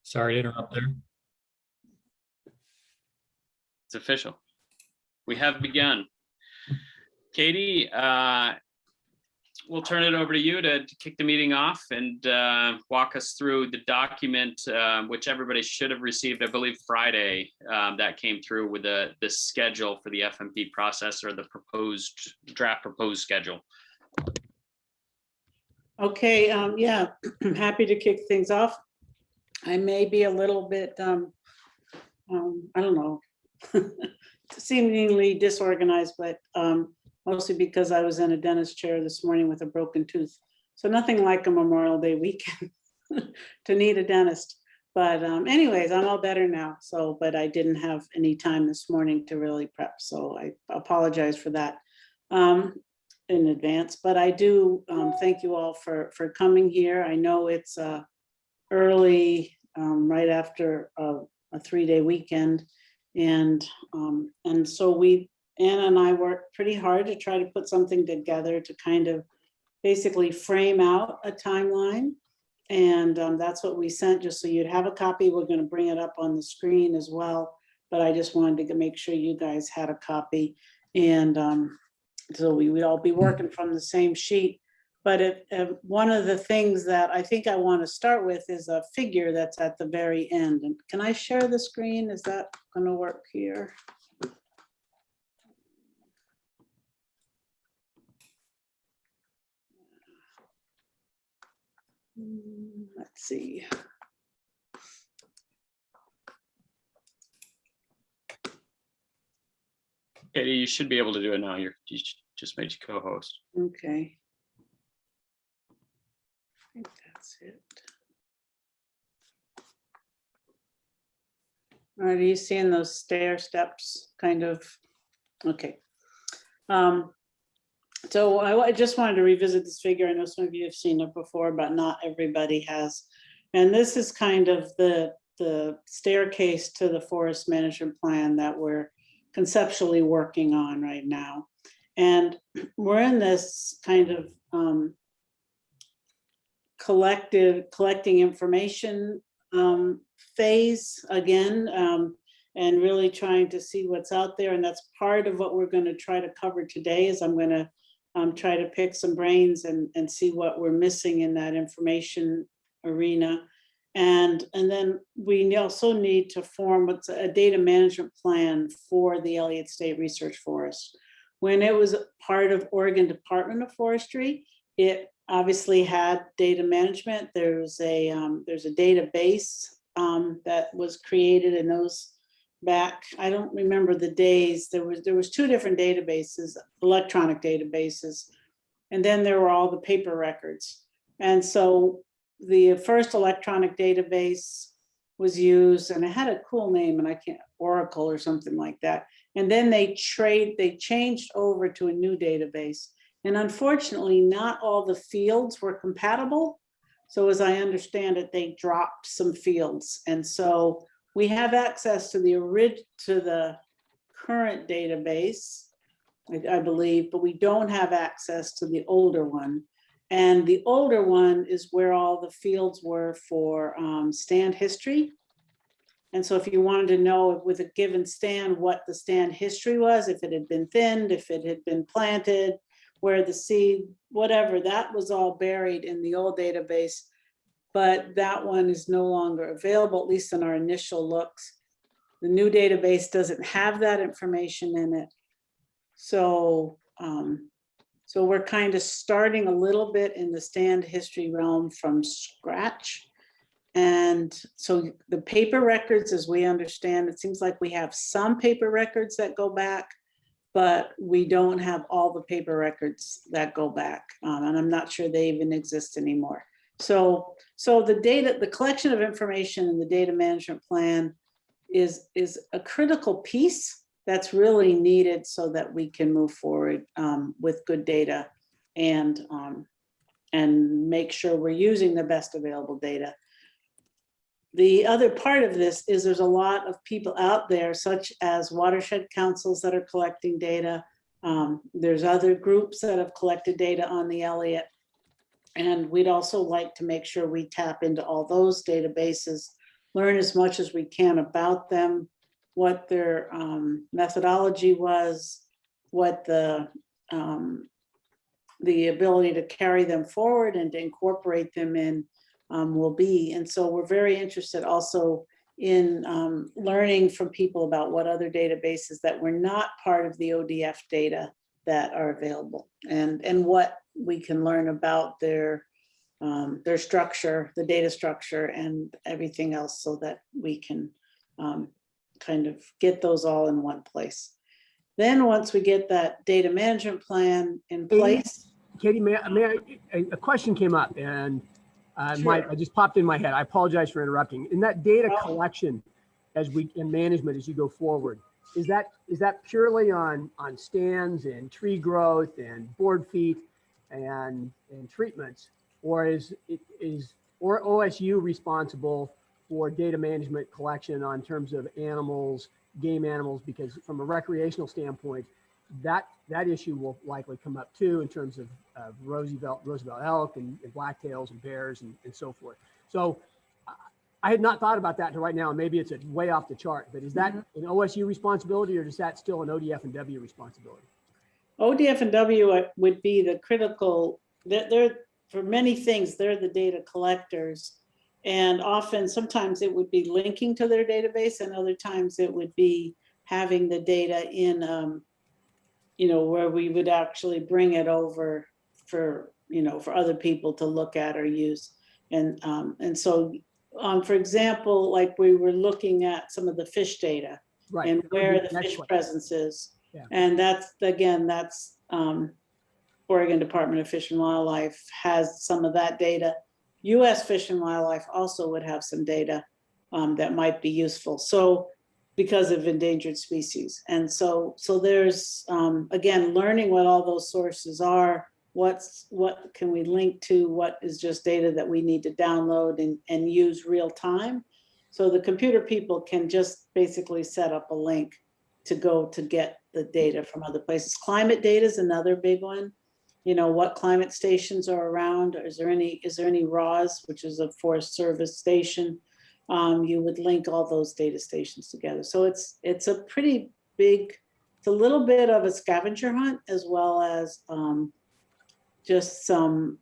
Sorry to interrupt there. It's official. We have begun. Katie, we'll turn it over to you to kick the meeting off and walk us through the document, which everybody should have received, I believe, Friday. That came through with the schedule for the FMP process, or the proposed schedule. Okay, yeah, I'm happy to kick things off. I may be a little bit, I don't know, seemingly disorganized, but mostly because I was in a dentist chair this morning with a broken tooth. So nothing like a Memorial Day weekend to need a dentist. But anyways, I'm all better now. So, but I didn't have any time this morning to really prep. So I apologize for that in advance. But I do thank you all for coming here. I know it's early, right after a 3-day weekend. And so Anna and I worked pretty hard to try to put something together to kind of basically frame out a timeline. And that's what we sent, just so you'd have a copy. We're going to bring it up on the screen as well. But I just wanted to make sure you guys had a copy. And so we would all be working from the same sheet. But one of the things that I think I want to start with is a figure that's at the very end. And can I share the screen? Is that going to work here? Let's see. Katie, you should be able to do it now. You just made you co-host. Okay. I think that's it. All right, are you seeing those stair steps kind of? Okay. So I just wanted to revisit this figure. I know some of you have seen it before, but not everybody has. And this is kind of the staircase to the forest management plan that we're conceptually working on right now. And we're in this kind of collecting information phase again, and really trying to see what's out there. And that's part of what we're going to try to cover today. Is I'm going to try to pick some brains and see what we're missing in that information arena. And then we also need to form what's a data management plan for the Elliott State Research Forest. When it was part of Oregon Department of Forestry, it obviously had data management. There's a database that was created in those back, I don't remember the days. There was 2 different databases, electronic databases, and then there were all the paper records. And so the first electronic database was used, and it had a cool name, and I can't, Oracle or something like that. And then they changed over to a new database. And unfortunately, not all the fields were compatible. So as I understand it, they dropped some fields. And so we have access to the current database, I believe, but we don't have access to the older one. And the older one is where all the fields were for stand history. And so if you wanted to know with a given stand what the stand history was, if it had been thinned, if it had been planted, where the seed, whatever, that was all buried in the old database. But that one is no longer available, at least in our initial looks. The new database doesn't have that information in it. So, so we're kind of starting a little bit in the stand history realm from scratch. And so the paper records, as we understand, it seems like we have some paper records that go back, but we don't have all the paper records that go back. And I'm not sure they even exist anymore. So the collection of information in the data management plan is a critical piece that's really needed so that we can move forward with good data and make sure we're using the best available data. The other part of this is there's a lot of people out there, such as watershed councils that are collecting data. There's other groups that have collected data on the Elliott. And we'd also like to make sure we tap into all those databases learn as much as we can about them, what their methodology was, what the ability to carry them forward and to incorporate them in will be. And so we're very interested also in learning from people about what other databases that were not part of the ODF data that are available, and what we can learn about their structure, the data structure and everything else, so that we can kind of get those all in one place. Then once we get that data management plan in place. Katie, a question came up, and Sure. I just popped in my head. I apologize for interrupting. In that data Oh. collection and management as you go forward, is that purely on stands and tree growth and board feet and treatments, or is OSU responsible for data management collection on terms of animals, game animals? Because from a recreational standpoint, that issue will likely come up too, in terms of Roosevelt elk and blacktails and bears and so forth. So I had not thought about that until right now, and maybe it's way off the chart, but is that an OSU responsibility, or is that still an ODF and W responsibility? ODF and W would be the critical, they're for many things, they're the data collectors. And often, sometimes it would be linking to their database, and other times it would be having the data in, where we would actually bring it over for other people to look at or use. And so, for example, like we were looking at some of the fish data, right, and where the fish presence is. Yeah. And that's Oregon Department of Fish and Wildlife has some of that data. US Fish and Wildlife also would have some data that might be useful. So because of endangered species. And so there's, again, learning what all those sources are, what can we link to, what is just data that we need to download and use real time. So the computer people can just basically set up a link to go to get the data from other places. Climate data is another big one. What climate stations are around? Is there any RAWS, which is a Forest Service station? You would link all those data stations together. So it's a pretty big, it's a little bit of a scavenger hunt, as well as just some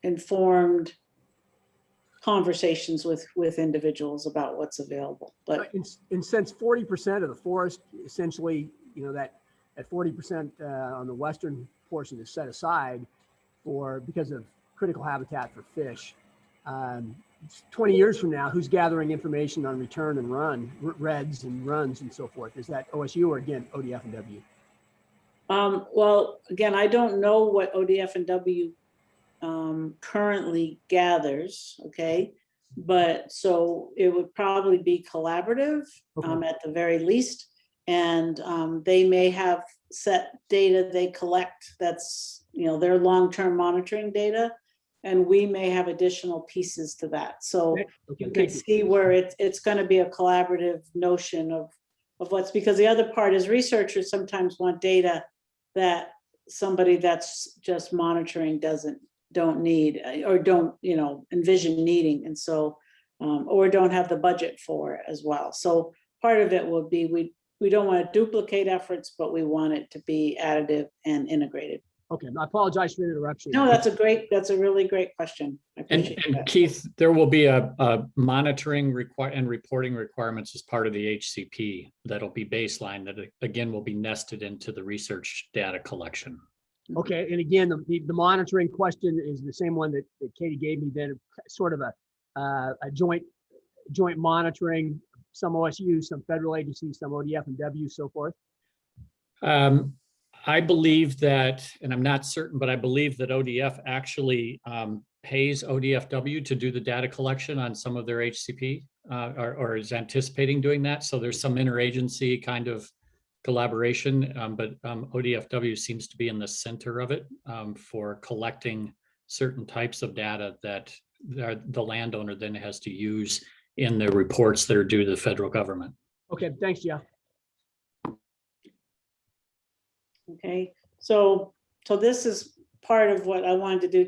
informed conversations with individuals about what's available. But and since 40% of the forest, essentially, that 40% on the western portion is set aside because of critical habitat for fish. 20 years from now, who's gathering information on return and reds and runs and so forth? Is that OSU, or again, ODF and W? Well, again, I don't know what ODF and W currently gathers, okay? But so it would probably be collaborative, Okay. at the very least. And they may have set data they collect that's, their long-term monitoring data. And we may have additional pieces to that. So you can see where it's going to be a collaborative notion of what's, because the other part is researchers sometimes want data that somebody that's just monitoring don't need, or don't, envision needing. And so, or don't have the budget for it as well. So part of it will be, we don't want to duplicate efforts, but we want it to be additive and integrated. Okay, I apologize for the interruption. No, that's a really great question. I appreciate And that. Keith, there will be a monitoring and reporting requirements as part of the HCP that'll be baseline, that again will be nested into the research data collection. Okay, and again, the monitoring question is the same one that Katie gave me, then sort of a joint monitoring, some OSU, some federal agencies, some ODF and W, so forth. I believe that, and I'm not certain, but I believe that ODF actually pays ODFW to do the data collection on some of their HCP, or is anticipating doing that. So there's some interagency kind of collaboration, but ODFW seems to be in the center of it for collecting certain types of data that the landowner then has to use in the reports that are due to the federal government. Okay, thanks, Jeff. Okay, so this is part of what I wanted to do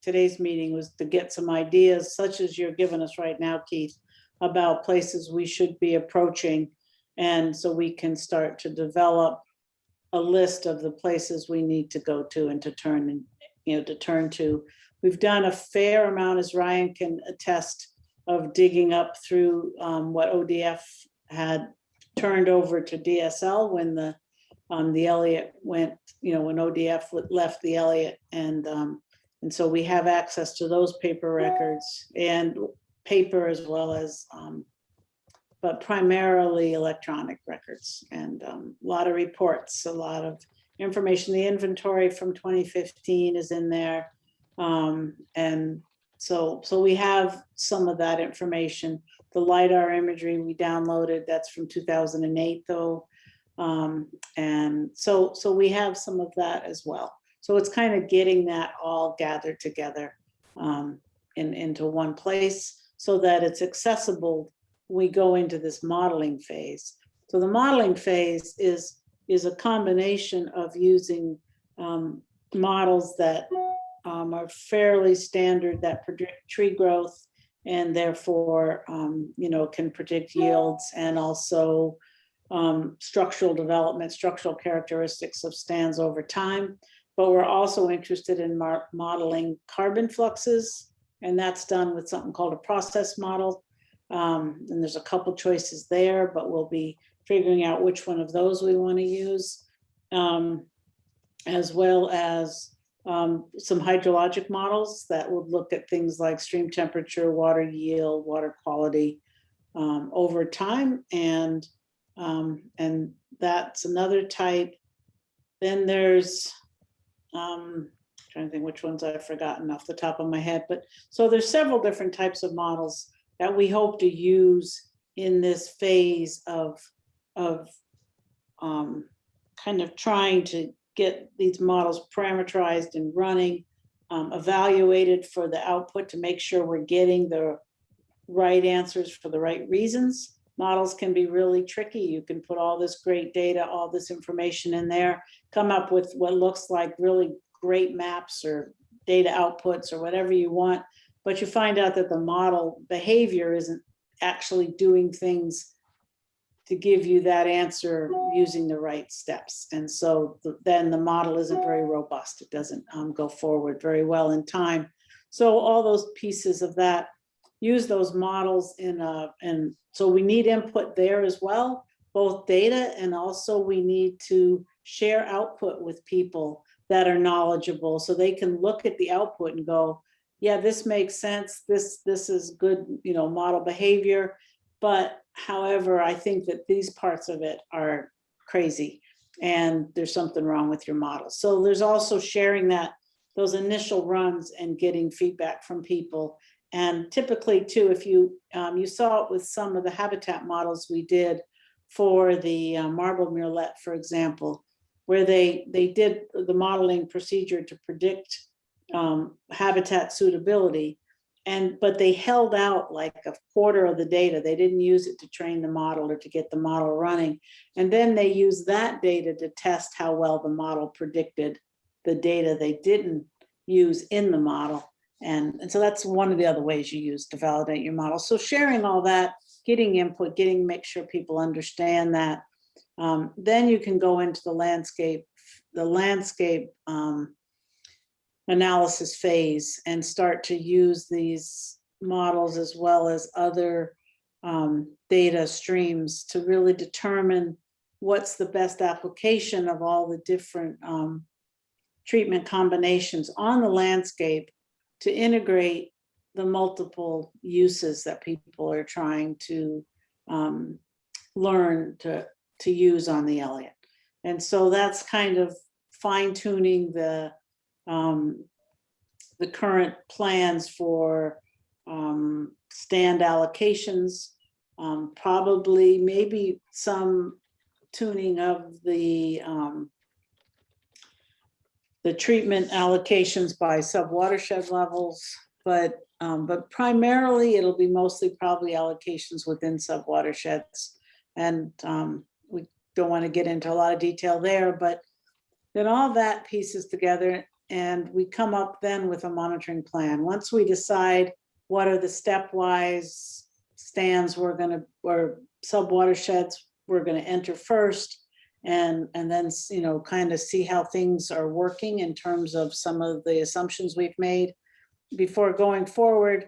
today's meeting, was to get some ideas such as you're giving us right now, Keith, about places we should be approaching. And so we can start to develop a list of the places we need to go to and to turn to. We've done a fair amount, as Ryan can attest, of digging up through what ODF had turned over to DSL when the Elliott went, when ODF left the Elliott, and so we have access to those paper records and paper as well as, but primarily electronic records, and a lot of reports, a lot of information. The inventory from 2015 is in there, and so we have some of that information. The Lidar imagery we downloaded, that's from 2008 though. And so we have some of that as well. So it's kind of getting that all gathered together into one place so that it's accessible when we go into this modeling phase. So the modeling phase is a combination of using models that are fairly standard, that predict tree growth, and therefore can predict yields, and also structural development, structural characteristics of stands over time. But we're also interested in modeling carbon fluxes, and that's done with something called a process model. And there's a couple choices there, but we'll be figuring out which one of those we want to use, as well as some hydrologic models that would look at things like stream temperature, water yield, water quality over time, and that's another type. Then there's trying to think which ones I've forgotten off the top of my head, but so there's several different types of models that we hope to use in this phase of kind of trying to get these models parameterized and running, evaluated for the output to make sure we're getting the right answers for the right reasons. Models can be really tricky. You can put all this great data, all this information in there, come up with what looks like really great maps or data outputs or whatever you want, but you find out that the model behavior isn't actually doing things to give you that answer using the right steps. And so then the model isn't very robust. It doesn't go forward very well in time. So all those pieces of that, use those models and so we need input there as well, both data, and also we need to share output with people that are knowledgeable so they can look at the output and go, yeah, this makes sense. This is good, model behavior. But however, I think that these parts of it are crazy and there's something wrong with your model. So there's also sharing those initial runs and getting feedback from people. And typically too, if you saw it with some of the habitat models we did for the marble murrelet, for example, where they did the modeling procedure to predict habitat suitability. But they held out like a quarter of the data. They didn't use it to train the model or to get the model running. And then they used that data to test how well the model predicted the data they didn't use in the model. And so that's one of the other ways you use to validate your model. So sharing all that, getting input, make sure people understand that. Then you can go into the landscape analysis phase and start to use these models as well as other data streams to really determine what's the best application of all the different treatment combinations on the landscape to integrate the multiple uses that people are trying to learn to use on the Elliott. And so that's kind of fine-tuning the current plans for stand allocations, probably maybe some tuning of the treatment allocations by sub-watershed levels, but primarily it'll be mostly probably allocations within sub-watersheds. And we don't want to get into a lot of detail there, but then all that pieces together and we come up then with a monitoring plan. Once we decide what are the stepwise stands or sub watersheds we're gonna enter first. And then, kind of see how things are working in terms of some of the assumptions we've made. Before going forward,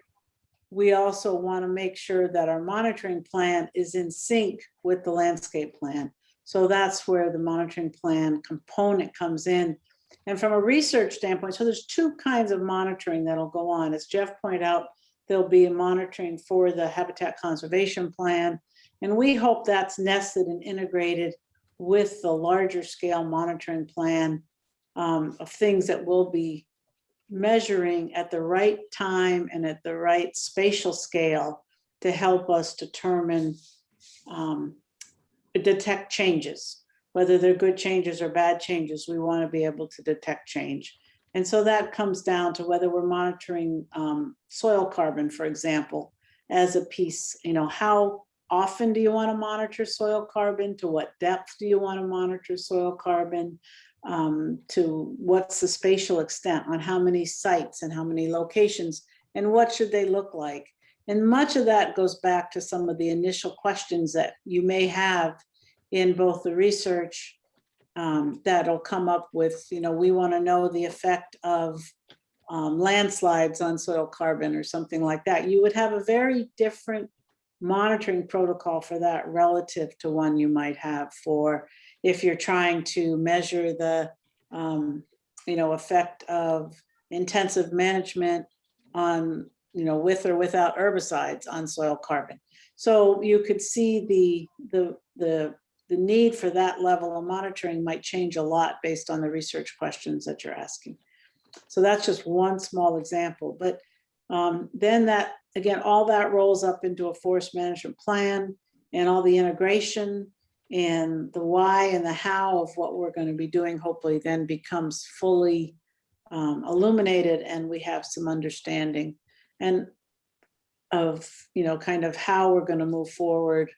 we also want to make sure that our monitoring plan is in sync with the landscape plan. So that's where the monitoring plan component comes in. And from a research standpoint, so there's two kinds of monitoring that'll go on. As Jeff pointed out, there'll be monitoring for the habitat conservation plan. And we hope that's nested and integrated with the larger scale monitoring plan of things that we'll be measuring at the right time and at the right spatial scale to help us determine, detect changes, whether they're good changes or bad changes. We want to be able to detect change. And so that comes down to whether we're monitoring soil carbon, for example, as a piece. How often do you want to monitor soil carbon? To what depth do you want to monitor soil carbon? To what's the spatial extent, on how many sites and how many locations, and what should they look like? And much of that goes back to some of the initial questions that you may have in both the research that'll come up with, we want to know the effect of landslides on soil carbon or something like that. You would have a very different monitoring protocol for that relative to one you might have for if you're trying to measure the effect of intensive management on, with or without herbicides on soil carbon. So you could see the need for that level of monitoring might change a lot based on the research questions that you're asking. So that's just one small example. But then that, again, all that rolls up into a forest management plan, and all the integration and the why and the how of what we're going to be doing hopefully then becomes fully illuminated, and we have some understanding and of kind of how we're going to move forward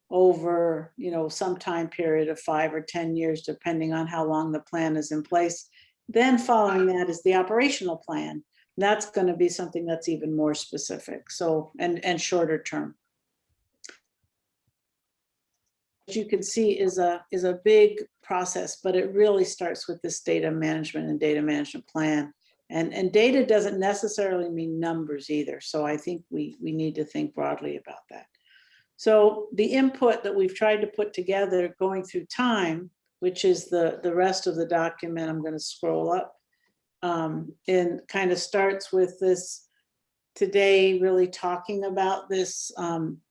over some time period of 5 or 10 years, depending on how long the plan is in place. Then following that is the operational plan. That's going to be something that's even more specific, so and shorter term. As you can see is a big process, but it really starts with this data management and data management plan. And data doesn't necessarily mean numbers either. So I think we need to think broadly about that. So the input that we've tried to put together going through time, which is the rest of the document, I'm going to scroll up, and kind of starts with this today, really talking about this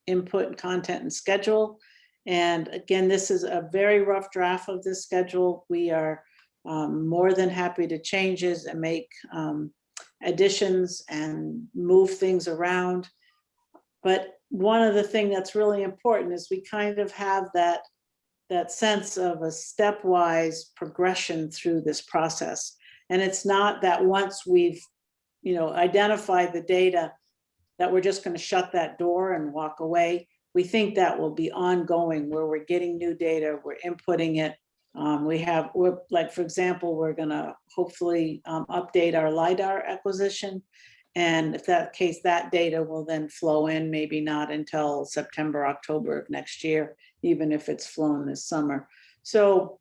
input and content and schedule. And again, this is a very rough draft of this schedule. We are more than happy to changes and make additions and move things around. But one of the things that's really important is we kind of have that sense of a stepwise progression through this process. And it's not that once we've identified the data that we're just going to shut that door and walk away. We think that will be ongoing, where we're getting new data, we're inputting it. We're like, for example, we're going to hopefully update our Lidar acquisition. And if that case, that data will then flow in, maybe not until September, October of next year, even if it's flown this summer. So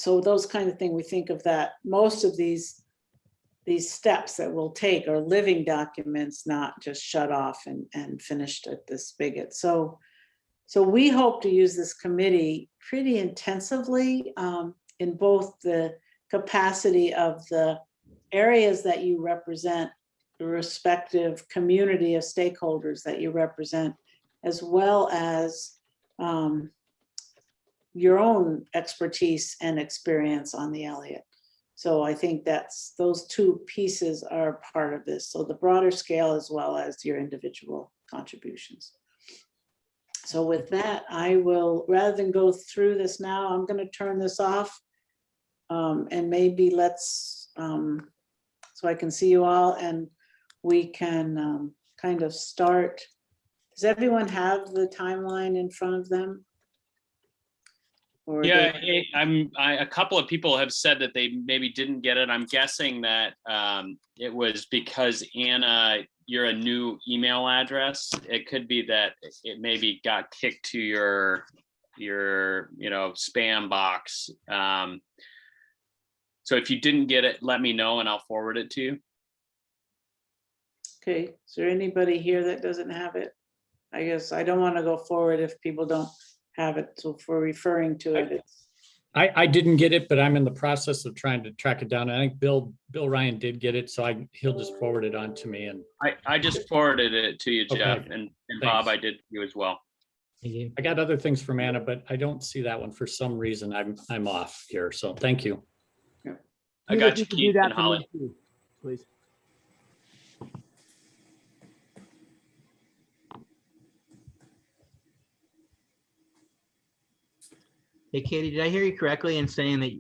those kind of things, we think of that. Most of these steps that we'll take are living documents, not just shut off and finished at the spigot. So we hope to use this committee pretty intensively in both the capacity of the areas that you represent, the respective community of stakeholders that you represent, as well as your own expertise and experience on the Elliott. So I think those two pieces are part of this. So the broader scale as well as your individual contributions. So with that, I will, rather than go through this now, I'm going to turn this off and maybe let's, so I can see you all and we can kind of start. Does everyone have the timeline in front of them? Yeah, a couple of people have said that they maybe didn't get it. I'm guessing that it was because Anna you're a new email address, it could be that it maybe got kicked to your spam box. So if you didn't get it, let me know and I'll forward it to you. Okay, is there anybody here that doesn't have it? I guess I don't want to go forward if people don't have it, so if we're referring to it, it's. I didn't get it, but I'm in the process of trying to track it down. I think Bill Ryan did get it, so he'll just forward it on to me. And I just forwarded it to you, Okay, Jeff, and Bob, thanks. I did you as well. I got other things from Anna, but I don't see that one for some reason. I'm off here, so thank you. I Peter, got if you, could do Keith that and for me Holly. too, please. Hey, Katie, did I hear you correctly in saying that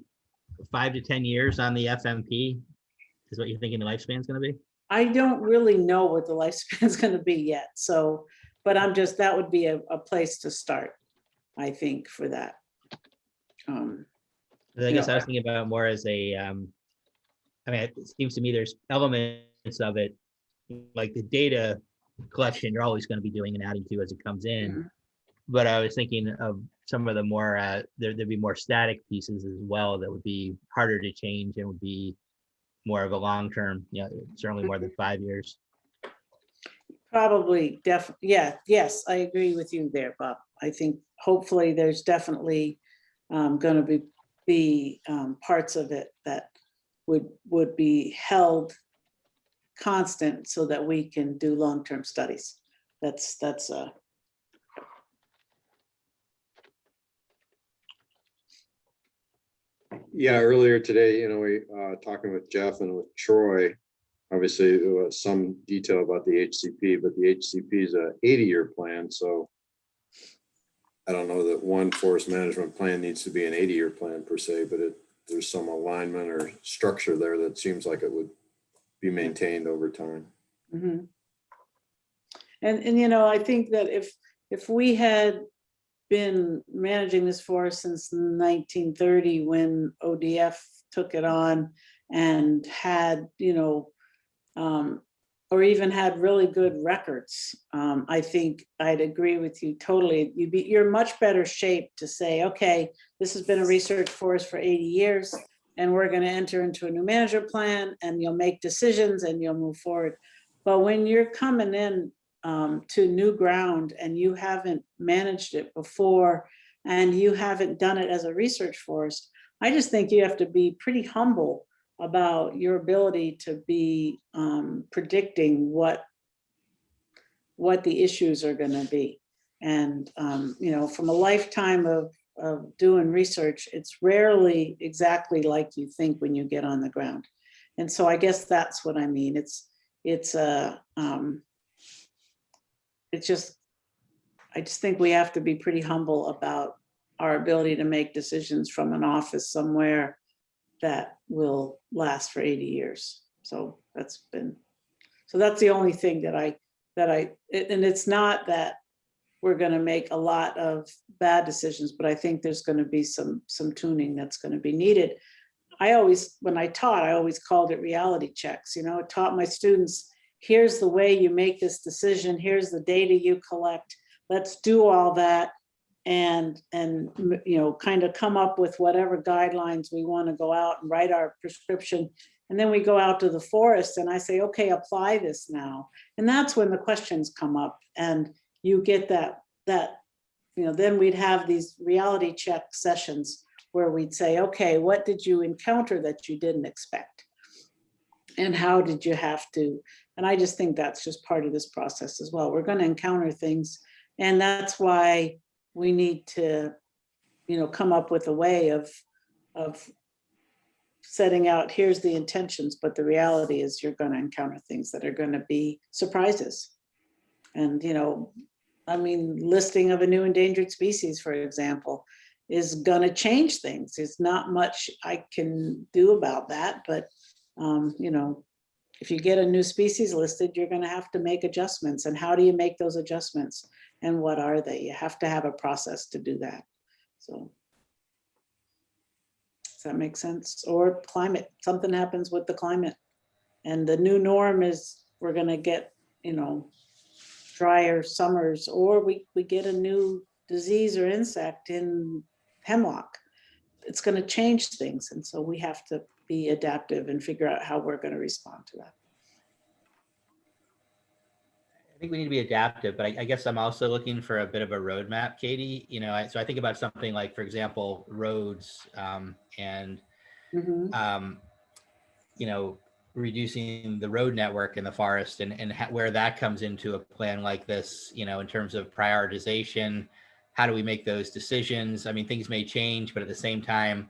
5 to 10 years on the FMP is what you're thinking the lifespan is going to be? I don't really know what the lifespan is going to be yet, so, but that would be a place to start, I think, for that. I guess I was thinking about it more as a, I mean, it seems to me there's elements of it, like the data collection, you're always going to be doing and adding to as it comes in. Mhm. But I was thinking of some of the more, there'd be more static pieces as well that would be harder to change and would be more of a long-term, certainly more than 5 years. Probably, yes, I agree with you there, Bob. I think hopefully there's definitely going to be parts of it that would be held constant so that we can do long-term studies. That's Yeah, earlier today, we talking with Jeff and with Troy, obviously there was some detail about the HCP, but the HCP is a 80-year plan. So I don't know that one forest management plan needs to be an 80-year plan per se, but there's some alignment or structure there that seems like it would be maintained over time. Mhm. And I think that if we had been managing this forest since 1930 when ODF took it on and had, or even had really good records, I think I'd agree with you totally. You're much better shape to say, okay, this has been a research forest for 80 years and we're going to enter into a new management plan and you'll make decisions and you'll move forward. But when you're coming in to new ground and you haven't managed it before and you haven't done it as a research forest, I just think you have to be pretty humble about your ability to be predicting what the issues are going to be. And from a lifetime of doing research, it's rarely exactly like you think when you get on the ground. And so I guess that's what I mean. I just think we have to be pretty humble about our ability to make decisions from an office somewhere that will last for 80 years. So that's the only thing and it's not that we're going to make a lot of bad decisions, but I think there's going to be some tuning that's going to be needed. When I taught, I always called it reality checks. I taught my students, here's the way you make this decision. Here's the data you collect. Let's do all that and kind of come up with whatever guidelines we want to go out and write our prescription. And then we go out to the forest and I say, okay, apply this now. And that's when the questions come up and you get that, then we'd have these reality check sessions where we'd say, okay, what did you encounter that you didn't expect? And how did you have to? And I just think that's just part of this process as well. We're going to encounter things. And that's why we need to, come up with a way of setting out, here's the intentions, but the reality is you're going to encounter things that are going to be surprises. And, listing of a new endangered species, for example, is going to change things. There's not much I can do about that, but, if you get a new species listed, you're going to have to make adjustments. And how do you make those adjustments? And what are they? You have to have a process to do that. So does that make sense? Or climate, something happens with the climate. And the new norm is we're going to get, drier summers, or we get a new disease or insect in hemlock. It's going to change things. And so we have to be adaptive and figure out how we're going to respond to that. I think we need to be adaptive, but I guess I'm also looking for a bit of a roadmap, Katie. So I think about something like, for example, roads and Mhm. Reducing the road network in the forest and where that comes into a plan like this, in terms of prioritization. How do we make those decisions? I mean, things may change, but at the same time,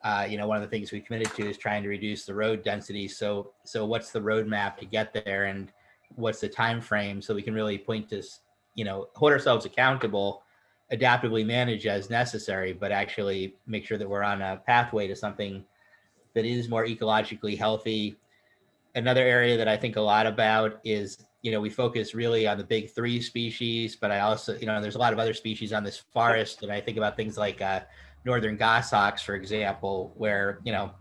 one of the things we committed to is trying to reduce the road density. So what's the roadmap to get there, and what's the time frame, so we can really point to, hold ourselves accountable, adaptively manage as necessary, but actually make sure that we're on a pathway to something that is more ecologically healthy. Another area that I think a lot about is, we focus really on the big 3 species, but I also, there's a lot of other species on this forest. And I think about things like northern goshawks, for example, where,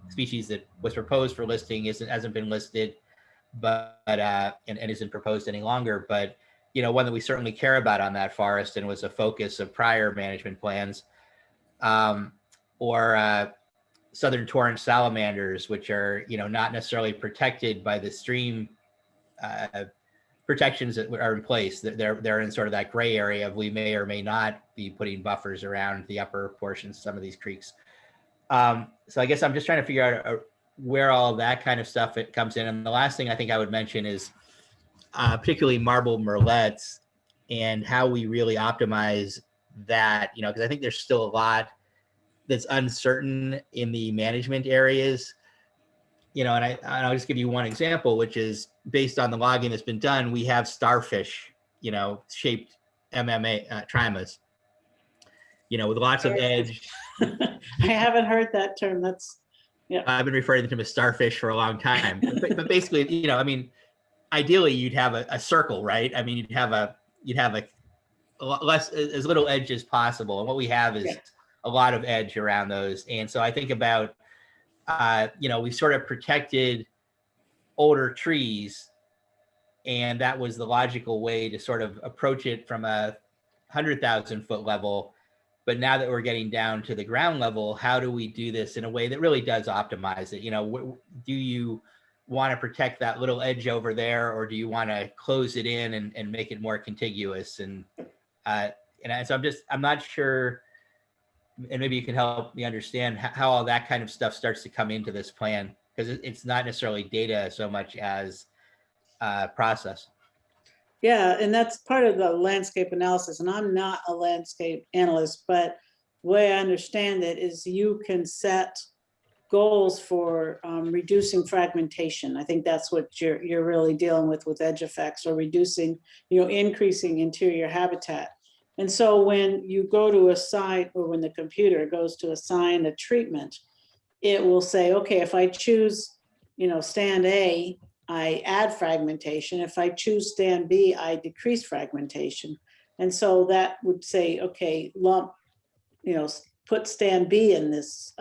species that was proposed for listing hasn't been listed, but and isn't proposed any longer. But, one that we certainly care about on that forest and was a focus of prior management plans, or southern torrent salamanders, which are, not necessarily protected by the stream protections that are in place. They're in sort of that gray area of, we may or may not be putting buffers around the upper portions of some of these creeks. So I guess I'm just trying to figure out where all of that kind of stuff it comes in. And the last thing I think I would mention is particularly marble murrelets and how we really optimize that, because I think there's still a lot that's uncertain in the management areas, and I'll just give you one example, which is based on the logging that's been done. We have starfish, shaped MMA trimas, with lots of edge. I haven't heard that term. That's, yeah. I've been referring to them as starfish for a long time, but basically, ideally you'd have a circle, right? I mean, you'd have a less, as little edge as possible. And what we have is a lot of edge around those. And so I think about, we sort of protected older trees, and that was the logical way to sort of approach it from a 100,000 foot level. But now that we're getting down to the ground level, how do we do this in a way that really does optimize it? Do you want to protect that little edge over there, or do you want to close it in and make it more contiguous? And so I'm not sure, and maybe you can help me understand how all that kind of stuff starts to come into this plan, because it's not necessarily data so much as process. Yeah, and that's part of the landscape analysis. And I'm not a landscape analyst, but the way I understand it is you can set goals for reducing fragmentation. I think that's what you're really dealing with edge effects, or reducing, increasing interior habitat. And so when you go to assign, or when the computer goes to assign a treatment, it will say, okay, if I choose, stand A, I add fragmentation. If I choose stand B, I decrease fragmentation. And so that would say, okay, put stand B in this,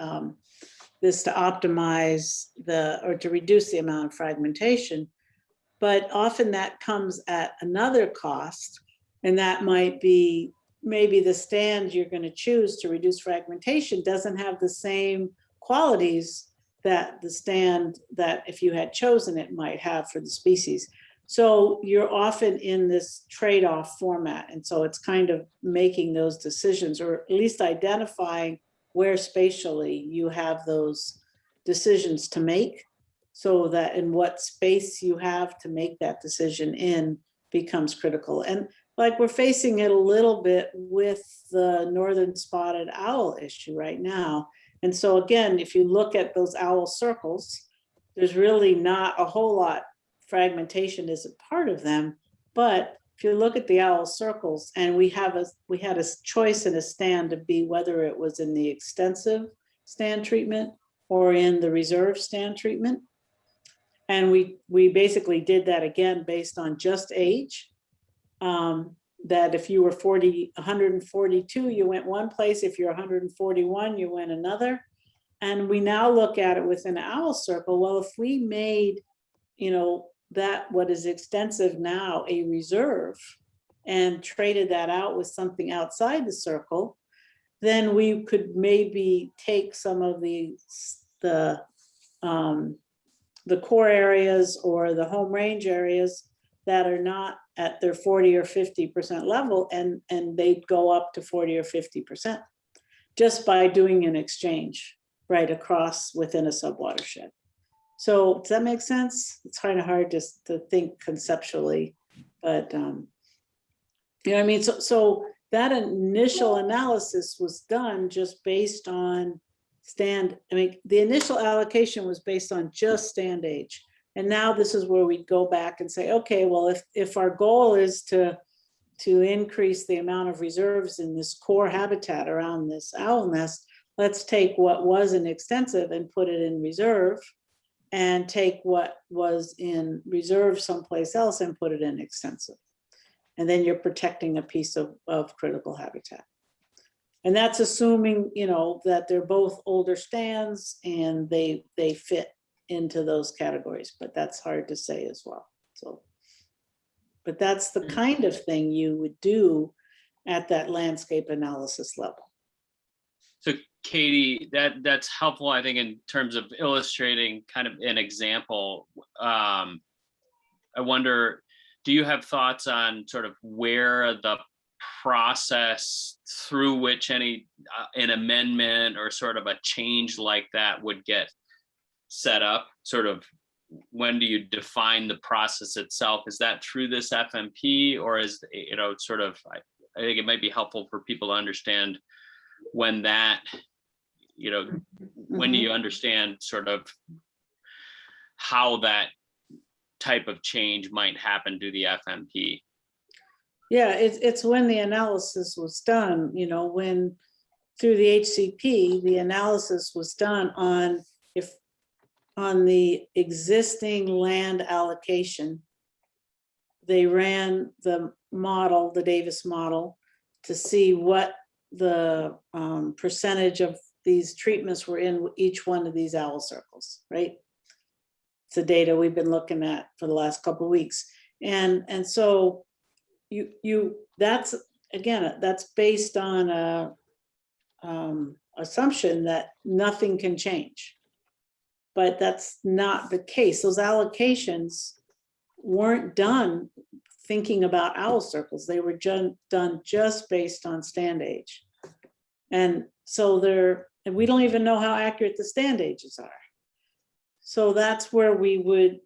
this to optimize or to reduce the amount of fragmentation. But often that comes at another cost. And that might be, maybe the stand you're going to choose to reduce fragmentation doesn't have the same qualities that the stand that if you had chosen it might have for the species. So you're often in this trade-off format. And so it's kind of making those decisions, or at least identifying where spatially you have those decisions to make, so that in what space you have to make that decision in becomes critical. And like, we're facing it a little bit with the northern spotted owl issue right now. And so again, if you look at those owl circles, there's really not a whole lot. Fragmentation isn't part of them. But if you look at the owl circles, and we had a choice in a stand to be whether it was in the extensive stand treatment or in the reserve stand treatment. And we basically did that again based on just age. That if you were 142, you went one place. If you're 141, you went another. And we now look at it within an owl circle. Well, if we made, that what is extensive now a reserve and traded that out with something outside the circle, then we could maybe take some of the core areas or the home range areas that are not at their 40 or 50% level, and they'd go up to 40 or 50% just by doing an exchange right across within a subwatershed. So does that make sense? It's kind of hard just to think conceptually, but you know what I mean? So that initial analysis was done just based on the initial allocation was based on just stand age. And now this is where we go back and say, okay, well, if our goal is to increase the amount of reserves in this core habitat around this owl nest, let's take what was in extensive and put it in reserve, and take what was in reserve someplace else and put it in extensive. And then you're protecting a piece of critical habitat. And that's assuming, you know, that they're both older stands and they fit into those categories, but that's hard to say as well. So, but that's the kind of thing you would do at that landscape analysis level. So Katie, that's helpful, I think, in terms of illustrating kind of an example. I wonder, do you have thoughts on sort of where the process through which an amendment or sort of a change like that would get set up? Sort of, when do you define the process itself? Is that through this FMP, or is, you know, sort of, I think it might be helpful for people to understand when that, you know, when do you understand sort of how that type of change might happen to the FMP? Yeah, it's when the analysis was done, you know, when through the HCP, the analysis was done on the existing land allocation. They ran the model, the Davis model, to see what the percentage of these treatments were in each one of these owl circles, right? It's the data we've been looking at for the last couple of weeks. And so that's, again, that's based on a assumption that nothing can change. But that's not the case. Those allocations weren't done thinking about owl circles. They were done just based on stand age. And so and we don't even know how accurate the stand ages are. So that's where we would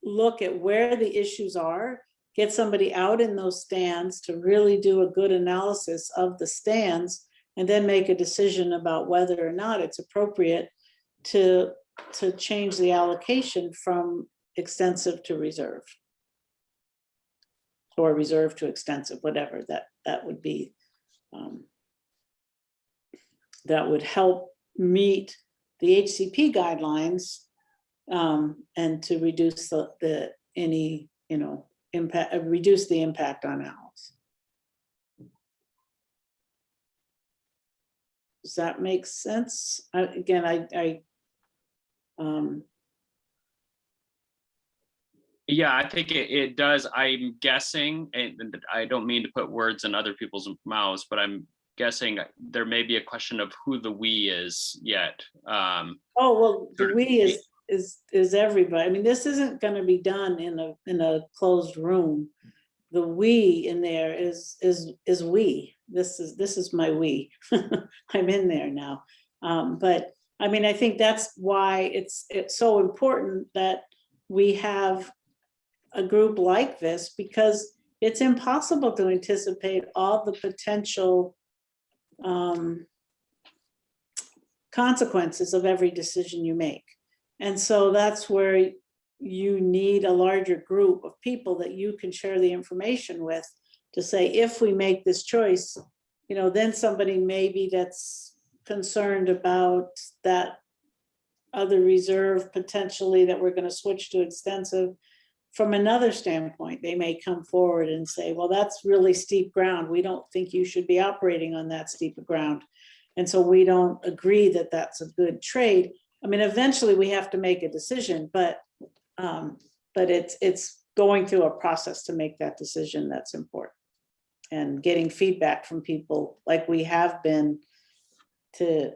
look at where the issues are, get somebody out in those stands to really do a good analysis of the stands, and then make a decision about whether or not it's appropriate to change the allocation from extensive to reserve, or reserve to extensive, whatever that would be. That would help meet the HCP guidelines, and to reduce any, you know, impact, reduce the impact on owls. Does that make sense? Yeah, I think it does. I'm guessing, and I don't mean to put words in other people's mouths, but I'm guessing there may be a question of who the we is yet. Oh, well, the we is everybody. I mean, this isn't going to be done in a closed room. The we in there is we. This is my we. I'm in there now. But I mean, I think that's why it's so important that we have a group like this, because it's impossible to anticipate all the potential consequences of every decision you make. And so that's where you need a larger group of people that you can share the information with, to say, if we make this choice, you know, then somebody maybe that's concerned about that other reserve potentially that we're going to switch to extensive, from another standpoint, they may come forward and say, well, that's really steep ground. We don't think you should be operating on that steep ground. And so we don't agree that that's a good trade. I mean, eventually we have to make a decision, but but it's going through a process to make that decision that's important. And getting feedback from people like we have been to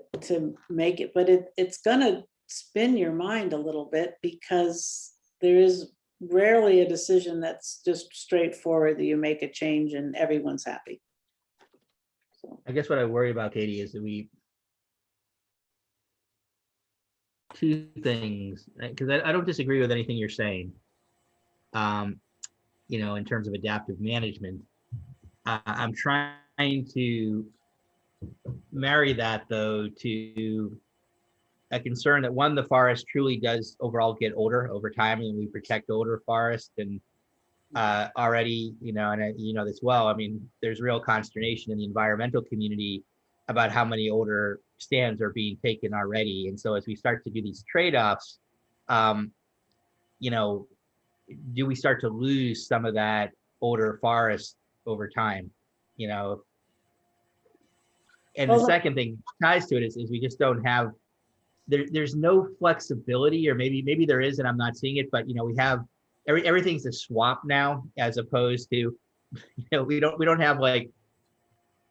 make it, but it's gonna spin your mind a little bit, because there is rarely a decision that's just straightforward that you make a change and everyone's happy. So, I guess what I worry about, Katie, is that two things, because I don't disagree with anything you're saying. In terms of adaptive management, I'm trying to marry that though to a concern that, one, the forest truly does overall get older over time, and we protect older forests. And already, and you know this well, I mean, there's real consternation in the environmental community about how many older stands are being taken already. And so as we start to do these trade-offs, do we start to lose some of that older forest over time? And the second thing ties to it is we just don't have, there's no flexibility, or maybe there is and I'm not seeing it, but we have everything's a swap now, as opposed to, we don't have like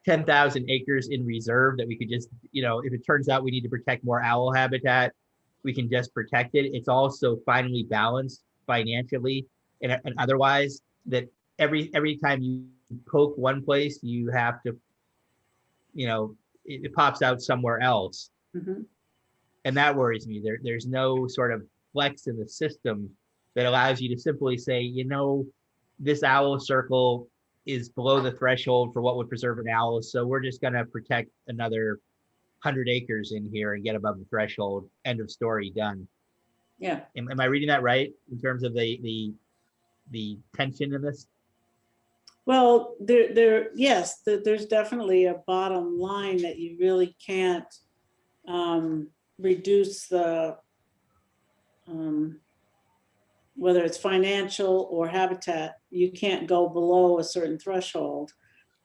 10,000 acres in reserve that we could just, if it turns out we need to protect more owl habitat, we can just protect it. It's also finally balanced financially and otherwise, that every time you poke one place, you have to, it pops out somewhere else. mm-hmm. And that worries me. There's no sort of flex in the system that allows you to simply say, this owl circle is below the threshold for what would preserve an owl, so we're just going to protect another 100 acres in here and get above the threshold. End of story, done. Yeah. Am I reading that right in terms of the tension in this? Well, yes, there's definitely a bottom line that you really can't reduce the, whether it's financial or habitat, you can't go below a certain threshold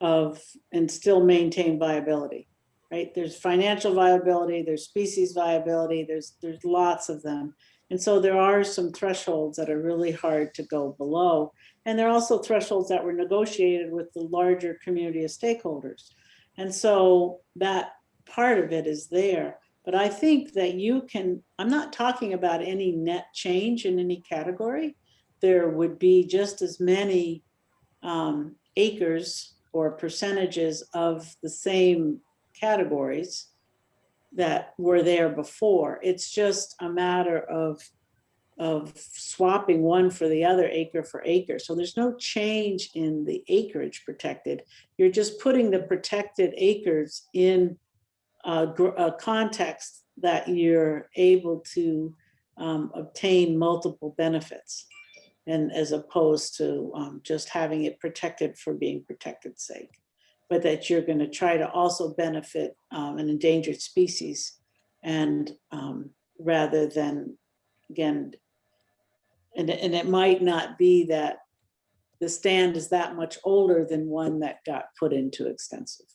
and still maintain viability, right? There's financial viability, there's species viability, there's lots of them. And so there are some thresholds that are really hard to go below. And there are also thresholds that were negotiated with the larger community of stakeholders. And so that part of it is there. But I think that I'm not talking about any net change in any category. There would be just as many acres or percentages of the same categories that were there before. It's just a matter of swapping one for the other, acre for acre. So there's no change in the acreage protected. You're just putting the protected acres in a context that you're able to obtain multiple benefits, and as opposed to just having it protected for being protected's sake, but that you're going to try to also benefit an endangered species, and rather than, again, and it might not be that the stand is that much older than one that got put into extensive.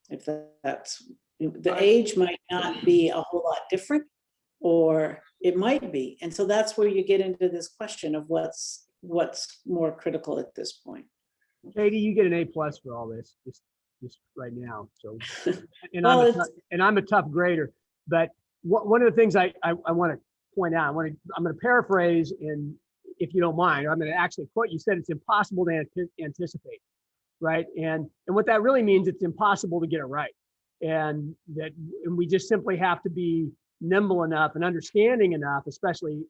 If that's, the age might not be a whole lot different, or it might be. And so that's where you get into this question of what's more critical at this point. Katie, you get an A+ for all this, just right now. So, and Well, I'm a tough grader. But one of the things I want to point out, I'm going to paraphrase, and if you don't mind, I'm going to actually quote. You said it's impossible to anticipate, right? And what that really means, it's impossible to get it right, and we just simply have to be nimble enough and understanding enough, especially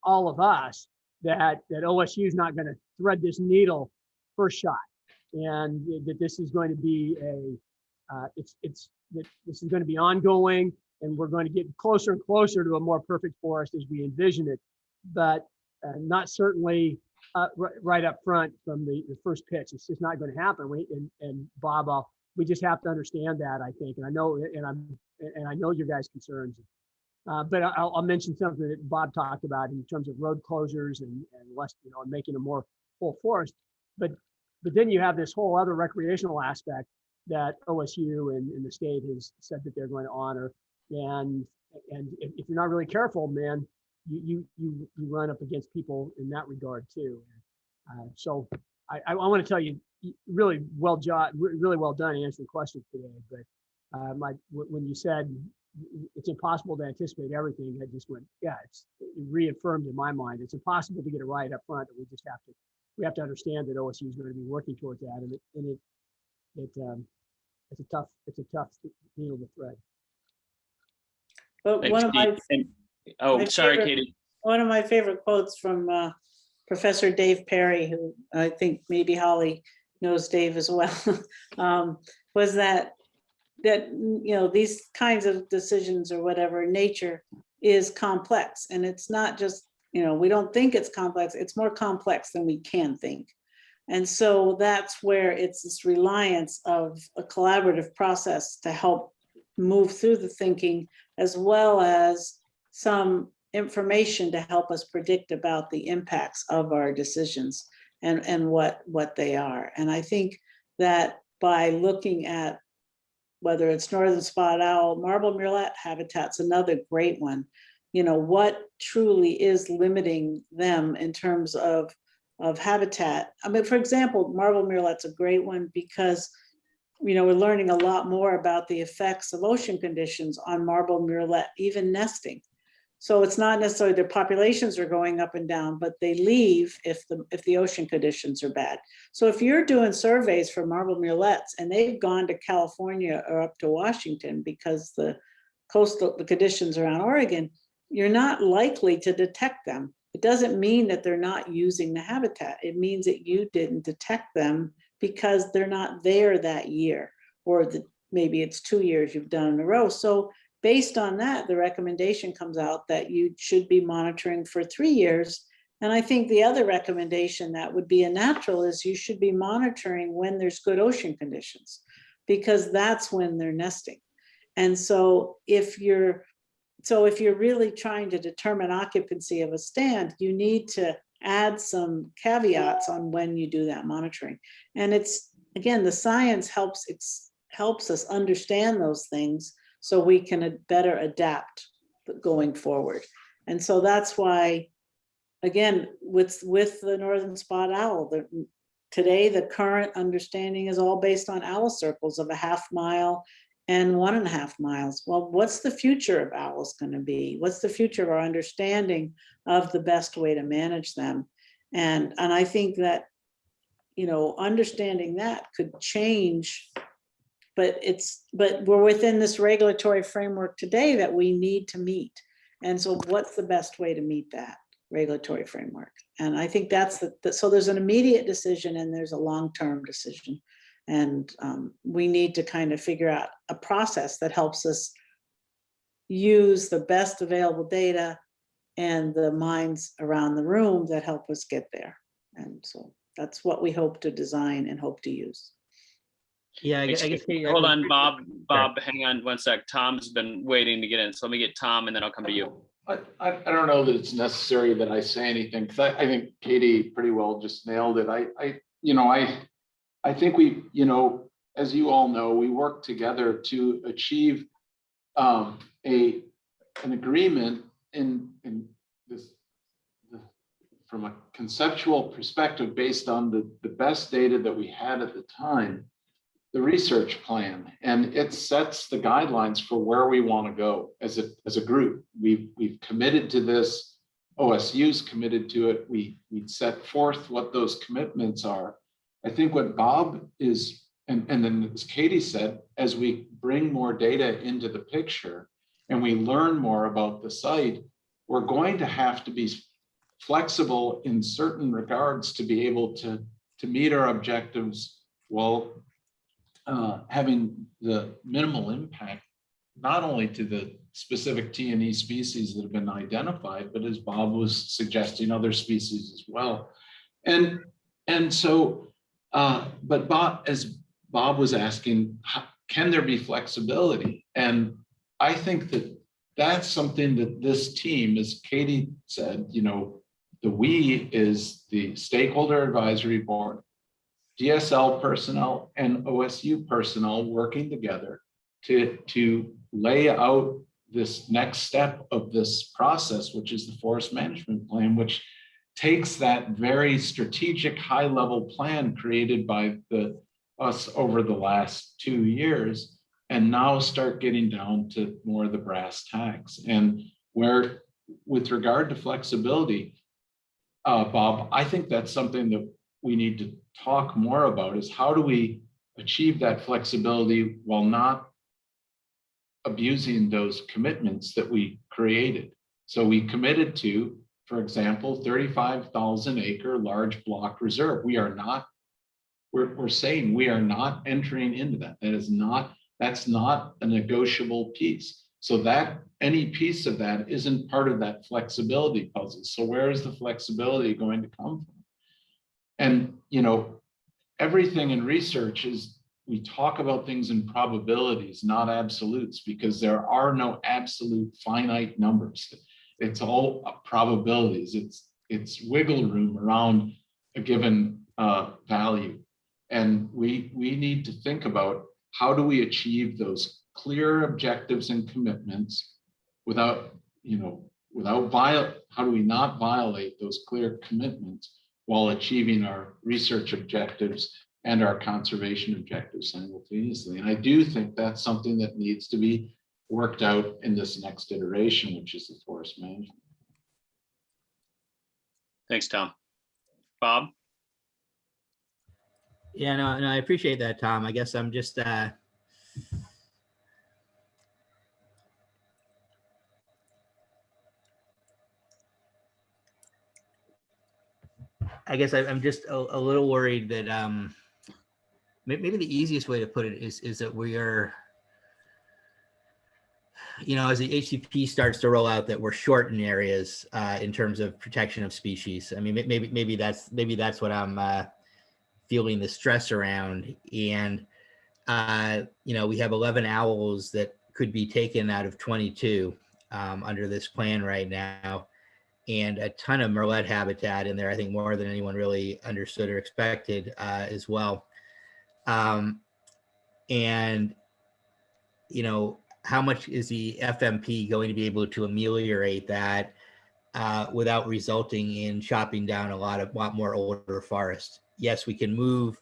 all of us, that OSU is not going to thread this needle first shot, and that this is going to be this is going to be ongoing, and we're going to get closer and closer to a more perfect forest as we envision it, but not certainly right up front from the first pitch. It's just not going to happen. And Bob, we just have to understand that, I think, and I know your guys' concerns. But I'll mention something that Bob talked about in terms of road closures and less, making a more full forest. But then you have this whole other recreational aspect that OSU and the state has said that they're going to honor. And if you're not really careful, man, you run up against people in that regard too. So I want to tell you, really well done answering questions today. But when you said it's impossible to anticipate everything, I just went, yeah, it reaffirmed in my mind it's impossible to get it right up front. That we have to understand that OSU is going to be working towards that, and it's a tough needle to thread. But Thanks, one of my, Pete. Oh, my sorry, favorite- Katie. one of my favorite quotes from Professor Dave Perry, who I think maybe Holly knows Dave as well, was that these kinds of decisions or whatever, nature is complex, and it's not just, we don't think it's complex, it's more complex than we can think. And so that's where it's this reliance of a collaborative process to help move through the thinking, as well as some information to help us predict about the impacts of our decisions and what they are. And I think that by looking at whether it's northern spotted owl, marble murrelet habitat's another great one, what truly is limiting them in terms of habitat. I mean, for example, marble murrelet's a great one because we're learning a lot more about the effects of ocean conditions on marble murrelet, even nesting. So it's not necessarily their populations are going up and down, but they leave if the ocean conditions are bad. So if you're doing surveys for marble murrelets and they've gone to California or up to Washington because the conditions around Oregon, you're not likely to detect them. It doesn't mean that they're not using the habitat. It means that you didn't detect them because they're not there that year, or maybe it's 2 years you've done in a row. So based on that, the recommendation comes out that you should be monitoring for 3 years. And I think the other recommendation that would be a natural is you should be monitoring when there's good ocean conditions, because that's when they're nesting. And so if you're really trying to determine occupancy of a stand, you need to add some caveats on when you do that monitoring. And it's, again, the science helps us understand those things so we can better adapt going forward. And so that's why, again, with the northern spotted owl, today the current understanding is all based on owl circles of 1/2 mile and 1.5 miles. Well, what's the future of owls going to be? What's the future of our understanding of the best way to manage them? And I think that, understanding that could change, but we're within this regulatory framework today that we need to meet. And so what's the best way to meet that regulatory framework? And I think that's so there's an immediate decision and there's a long-term decision. And we need to kind of figure out a process that helps us use the best available data and the minds around the room that help us get there. And so that's what we hope to design and hope to use. Yeah, I Thanks, guess. Katie. Hold on, Bob, hang on one sec. Tom's been waiting to get in. So let me get Tom and then I'll come to you. I don't know that it's necessary that I say anything, because I think Katie pretty well just nailed it. I think we, as you all know, we work together to achieve an agreement in this from a conceptual perspective based on the best data that we had at the time, the research plan, and it sets the guidelines for where we want to go as a group. We've committed to this. OSU's committed to it. We set forth what those commitments are. I think what Bob is, and then as Katie said, as we bring more data into the picture and we learn more about the site, we're going to have to be flexible in certain regards to be able to meet our objectives while having the minimal impact, not only to the specific T&E species that have been identified, but as Bob was suggesting, other species as well. And so, but as Bob was asking, can there be flexibility? And I think that that's something that this team, as Katie said, the we is the stakeholder advisory board, DSL personnel and OSU personnel working together to lay out this next step of this process, which is the forest management plan, which takes that very strategic high-level plan created by us over the last 2 years, and now start getting down to more of the brass tacks. And where, with regard to flexibility, Bob, I think that's something that we need to talk more about, is how do we achieve that flexibility while not abusing those commitments that we created. So we committed to, for example, 35,000 acre large block reserve. We are not, we're saying we are not entering into that. That's not a negotiable piece. So that any piece of that isn't part of that flexibility puzzle. So where is the flexibility going to come from? And, you know, everything in research is, we talk about things in probabilities, not absolutes, because there are no absolute finite numbers. It's all probabilities. It's wiggle room around a given value. And we need to think about, how do we achieve those clear objectives and commitments without, how do we not violate those clear commitments while achieving our research objectives and our conservation objectives simultaneously? And I do think that's something that needs to be worked out in this next iteration, which is the forest management. Thanks, Tom. Bob? Yeah, no, I appreciate that, Tom. I guess I'm just I'm just a little worried that maybe the easiest way to put it is that we are, as the HCP starts to roll out, that we're short in areas in terms of protection of species. I mean, maybe that's what I'm feeling the stress around. And we have 11 owls that could be taken out of 22 under this plan right now, and a ton of murrelet habitat in there, I think more than anyone really understood or expected as well. And, how much is the FMP going to be able to ameliorate that without resulting in chopping down a lot more older forest? Yes, we can move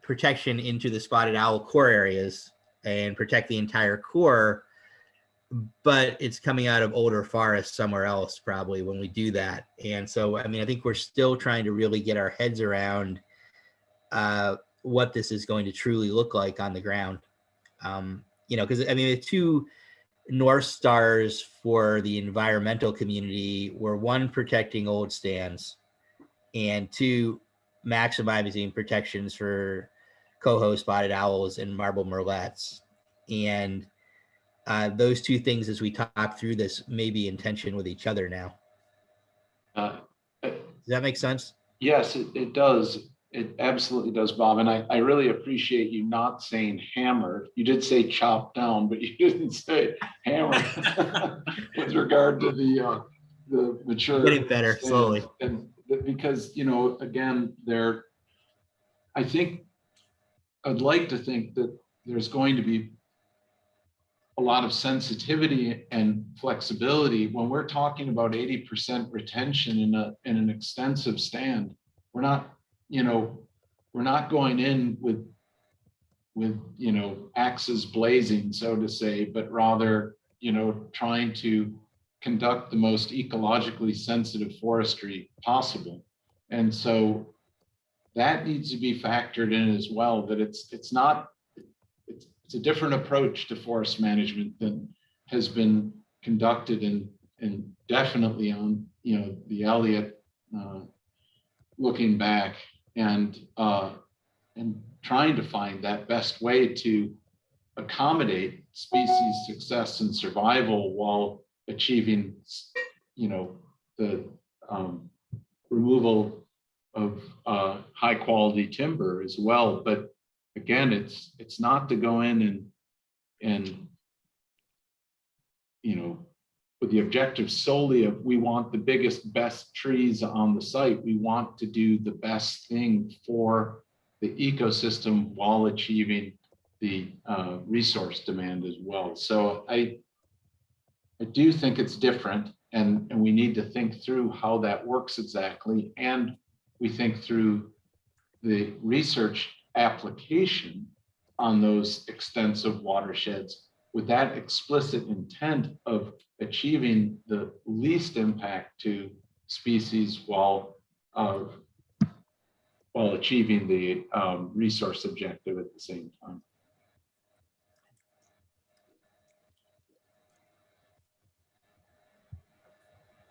protection into the spotted owl core areas and protect the entire core, but it's coming out of older forests somewhere else probably when we do that. And so, I think we're still trying to really get our heads around what this is going to truly look like on the ground. Because the two North Stars for the environmental community were, one, protecting old stands, and two, maximizing protections for coho spotted owls and marble murrelets. And those two things, as we talk through this, may be in tension with each other now. Does that make sense? Yes, it does. It absolutely does, Bob. And I really appreciate you not saying hammer. You did say chop down, but you didn't say hammer with regard to the mature. Getting better slowly. And because, again, I'd like to think that there's going to be a lot of sensitivity and flexibility when we're talking about 80% retention in an extensive stand. We're not going in with axes blazing, so to say, but rather, trying to conduct the most ecologically sensitive forestry possible. And so that needs to be factored in as well, that it's a different approach to forest management than has been conducted and definitely on, the Elliott looking back and trying to find that best way to accommodate species success and survival while achieving, the removal of high quality timber as well. But again, it's not to go in and with the objective solely of, we want the biggest, best trees on the site. We want to do the best thing for the ecosystem while achieving the resource demand as well. So I do think it's different, and we need to think through how that works exactly. And we think through the research application on those extensive watersheds with that explicit intent of achieving the least impact to species while achieving the resource objective at the same time.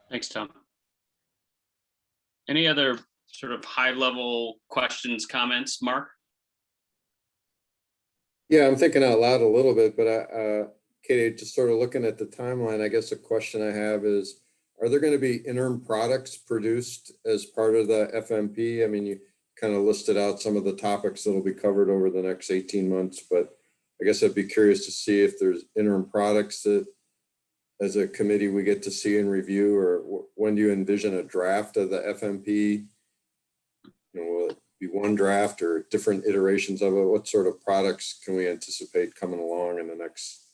Thanks, Tom. Any other sort of high level questions, comments, Mark? Yeah, I'm thinking out loud a little bit, but Katie, just sort of looking at the timeline, I guess a question I have is, are there going to be interim products produced as part of the FMP? I mean, you kind of listed out some of the topics that'll be covered over the next 18 months, but I guess I'd be curious to see if there's interim products that as a committee we get to see and review, or when do you envision a draft of the FMP? You know, will it be one draft or different iterations of it? What sort of products can we anticipate coming along in the next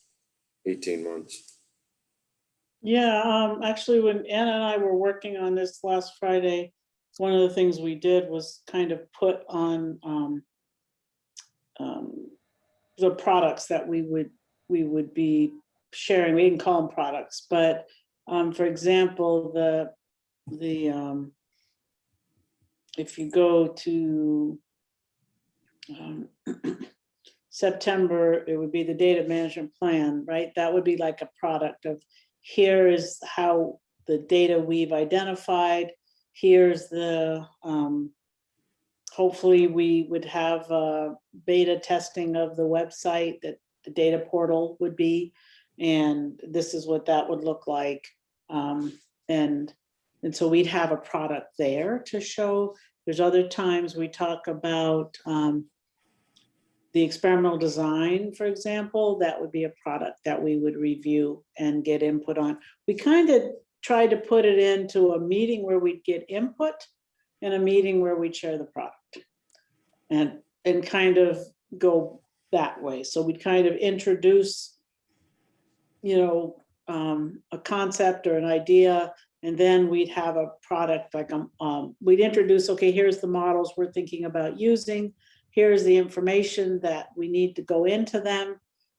18 months? Yeah, actually, when Anna and I were working on this last Friday, one of the things we did was kind of put on the products that we would be sharing. We didn't call them products, but for example, if you go to September, it would be the data management plan, right? That would be like a product of, here is how the data we've identified. Here's the, hopefully we would have beta testing of the website that the data portal would be. And this is what that would look like. And so we'd have a product there to show. There's other times we talk about the experimental design, for example. That would be a product that we would review and get input on. We kind of tried to put it into a meeting where we'd get input and a meeting where we'd share the product and kind of go that way. So we'd kind of introduce, you know, a concept or an idea, and then we'd have a product like we'd introduce, okay, here's the models we're thinking about using. Here's the information that we need to go into them.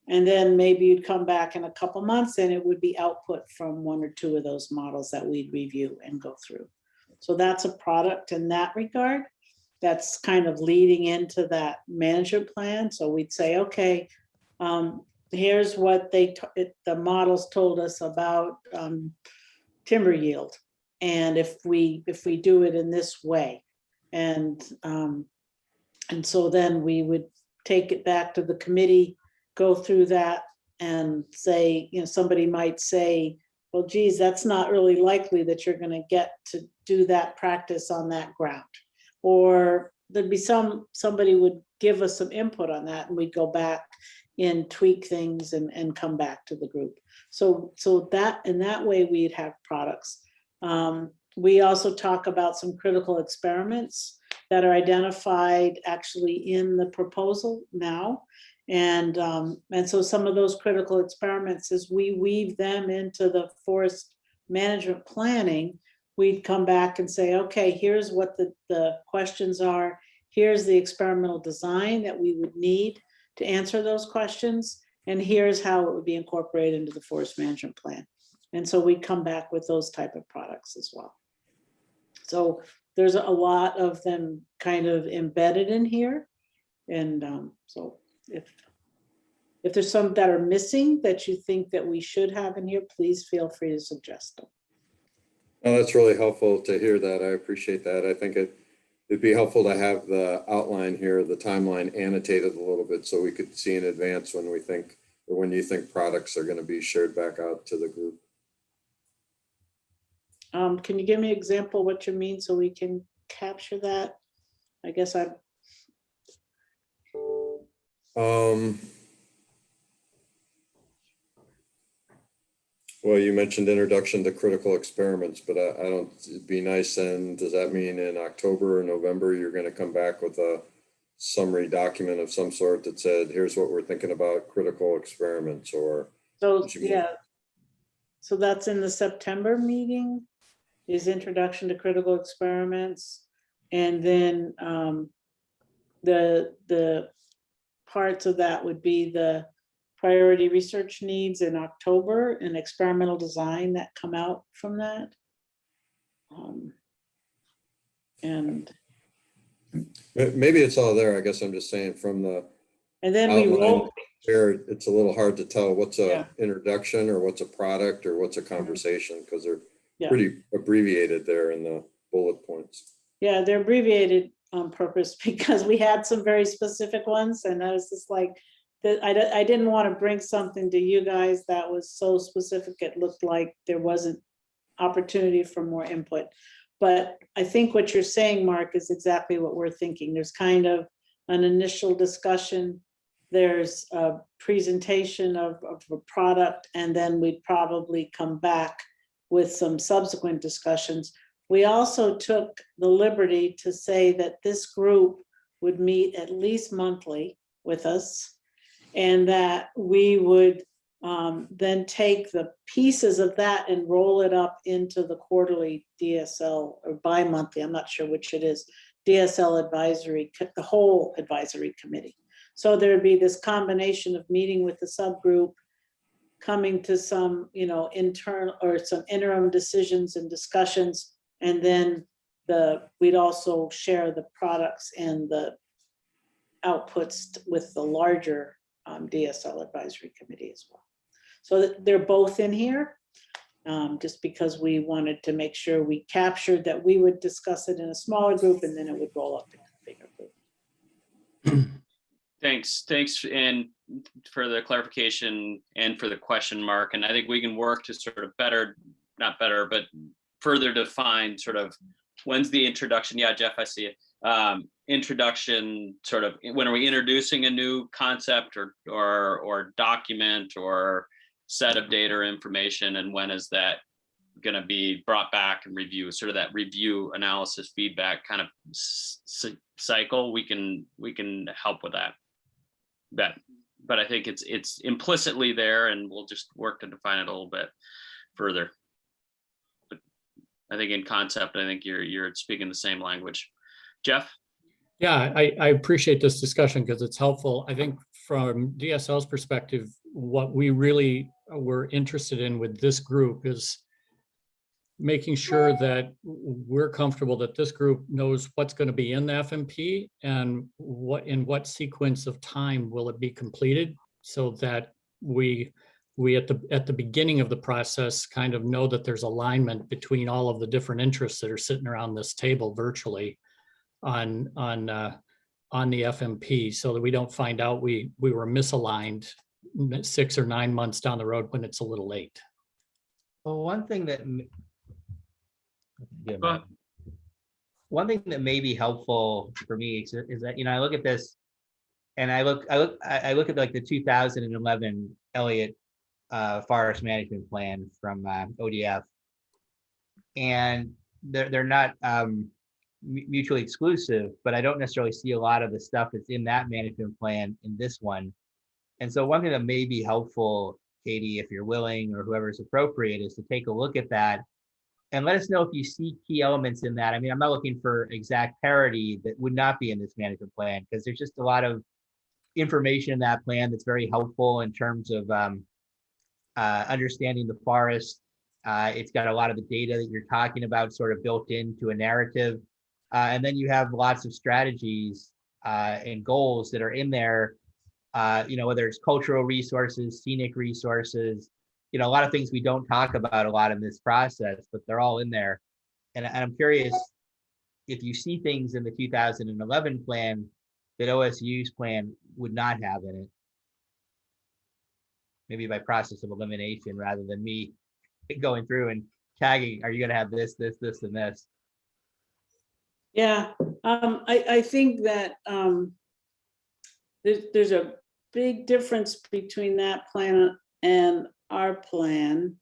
And then maybe you'd come back in a couple months and it would be output from one or two of those models that we'd review and go through. So that's a product in that regard. That's kind of leading into that management plan. So we'd say, okay, here's what the models told us about timber yield. And if we do it in this way, and so then we would take it back to the committee, go through that and say, you know, somebody might say, well, geez, that's not really likely that you're going to get to do that practice on that ground. Or there'd be somebody would give us some input on that, and we'd go back and tweak things and come back to the group. So that in that way we'd have products. We also talk about some critical experiments that are identified actually in the proposal now. And so some of those critical experiments, as we weave them into the forest management planning, we'd come back and say, okay, here's what the questions are. Here's the experimental design that we would need to answer those questions. And here's how it would be incorporated into the forest management plan. And so we'd come back with those type of products as well. So there's a lot of them kind of embedded in here. And so if there's some that are missing that you think that we should have in here, please feel free to suggest them. Oh, that's really helpful to hear that. I appreciate that. I think it'd be helpful to have the outline here, the timeline annotated a little bit so we could see in advance when we think, or when you think products are going to be shared back out to the group. Can you give me an example what you mean so we can capture that? I guess Well, you mentioned introduction to critical experiments, but I don't, it'd be nice. And does that mean in October or November, you're going to come back with a summary document of some sort that said, here's what we're thinking about critical experiments? Or so yeah. So that's in the September meeting, is introduction to critical experiments. And then the parts of that would be the priority research needs in October and experimental design that come out from that. And Maybe it's all there. I guess I'm just saying from the then we outline roll, here, it's a little hard to tell what's Yeah. a introduction or what's a product or what's a conversation, because they're Yeah. pretty abbreviated there in the bullet points. yeah, they're abbreviated on purpose because we had some very specific ones, and I was just like, that I didn't want to bring something to you guys that was so specific, it looked like there wasn't opportunity for more input. But I think what you're saying, Mark, is exactly what we're thinking. There's kind of an initial discussion, there's a presentation of a product, and then we'd probably come back with some subsequent discussions. We also took the liberty to say that this group would meet at least monthly with us, and that we would then take the pieces of that and roll it up into the quarterly DSL or bi-monthly, I'm not sure which it is, DSL advisory, the whole advisory committee. So there'd be this combination of meeting with the subgroup, coming to some, internal or some interim decisions and discussions, and then we'd also share the products and the outputs with the larger DSL advisory committee as well. So they're both in here, just because we wanted to make sure we captured that we would discuss it in a smaller group and then it would roll up into a bigger group. Thanks, and for the clarification and for the question, Mark. And I think we can work to sort of not better, but further define sort of when's the introduction. Yeah, Jeff, I see it. Introduction, sort of when are we introducing a new concept or document or set of data or information, and when is that going to be brought back and review, sort of that review, analysis, feedback kind of cycle. We can help with that. But I think it's implicitly there, and we'll just work to define it a little bit further. But I think in concept, I think you're speaking the same language. Jeff? Yeah, I appreciate this discussion because it's helpful. I think from DSL's perspective, what we really were interested in with this group is making sure that we're comfortable that this group knows what's going to be in the FMP and in what sequence of time will it be completed, so that we at the beginning of the process kind of know that there's alignment between all of the different interests that are sitting around this table virtually on the FMP, so that we don't find out we were misaligned 6 or 9 months down the road when it's a little late. Well, one thing that may be helpful for me is that, I look at this and I look at like the 2011 Elliott Forest Management Plan from ODF, and they're not mutually exclusive, but I don't necessarily see a lot of the stuff that's in that management plan in this one. And so one thing that may be helpful, Katie, if you're willing, or whoever is appropriate, is to take a look at that and let us know if you see key elements in that. I mean, I'm not looking for exact parity that would not be in this management plan, because there's just a lot of information in that plan that's very helpful in terms of understanding the forest. It's got a lot of the data that you're talking about sort of built into a narrative. And then you have lots of strategies and goals that are in there, whether it's cultural resources, scenic resources, a lot of things we don't talk about a lot in this process, but they're all in there. And I'm curious if you see things in the 2011 plan that OSU's plan would not have in it, maybe by process of elimination rather than me going through and tagging, are you going to have this, this, this, and this? Yeah, I think that there's a big difference between that plan and our plan.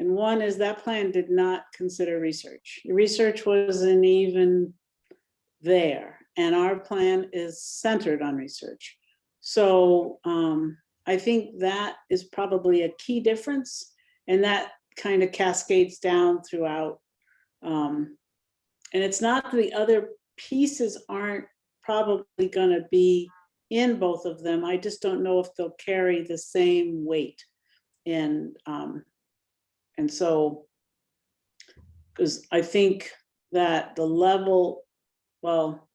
And one is that plan did not consider research. Research wasn't even there. And our plan is centered on research. So I think that is probably a key difference. And that kind of cascades down throughout. And it's not that the other pieces aren't probably going to be in both of them. I just don't know if they'll carry the same weight. And so, because I think that the level, well,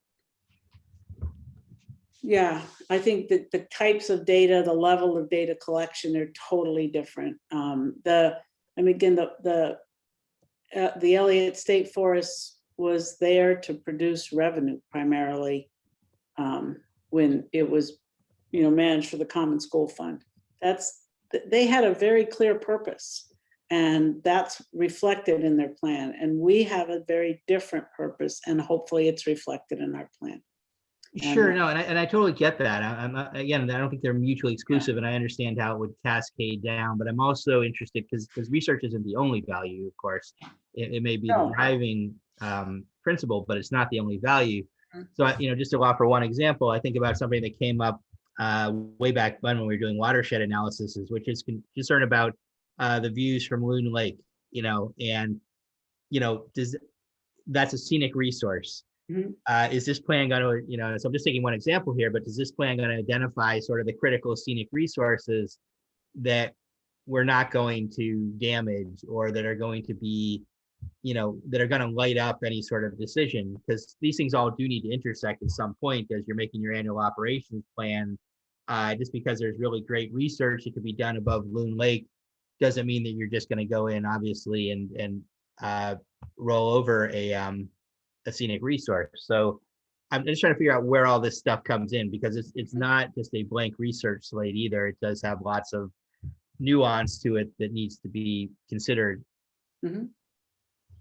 yeah, I think that the types of data, the level of data collection, are totally different. Again, the Elliott State Forest was there to produce revenue primarily when it was, managed for the Common School Fund. They had a very clear purpose, and that's reflected in their plan. And we have a very different purpose, and hopefully it's reflected in our plan. Sure, no, and I totally get that. Again, I don't think they're mutually exclusive, and I understand how it would cascade down. But I'm also interested because research isn't the only value, of course. It may be the driving principle, but it's not the only value. So, just to offer one example, I think about something that came up way back when we were doing watershed analysis, which is concerned about the views from Loon Lake. That's a scenic resource. Is this plan going to, so I'm just taking one example here, but is this plan going to identify sort of the critical scenic resources that we're not going to damage, or that are going to be, that are going to light up any sort of decision? Because these things all do need to intersect at some point as you're making your annual operations plan. Just because there's really great research that could be done above Loon Lake doesn't mean that you're just going to go in, obviously, and roll over a scenic resource. So I'm just trying to figure out where all this stuff comes in, because it's not just a blank research slate either. It does have lots of nuance to it that needs to be considered.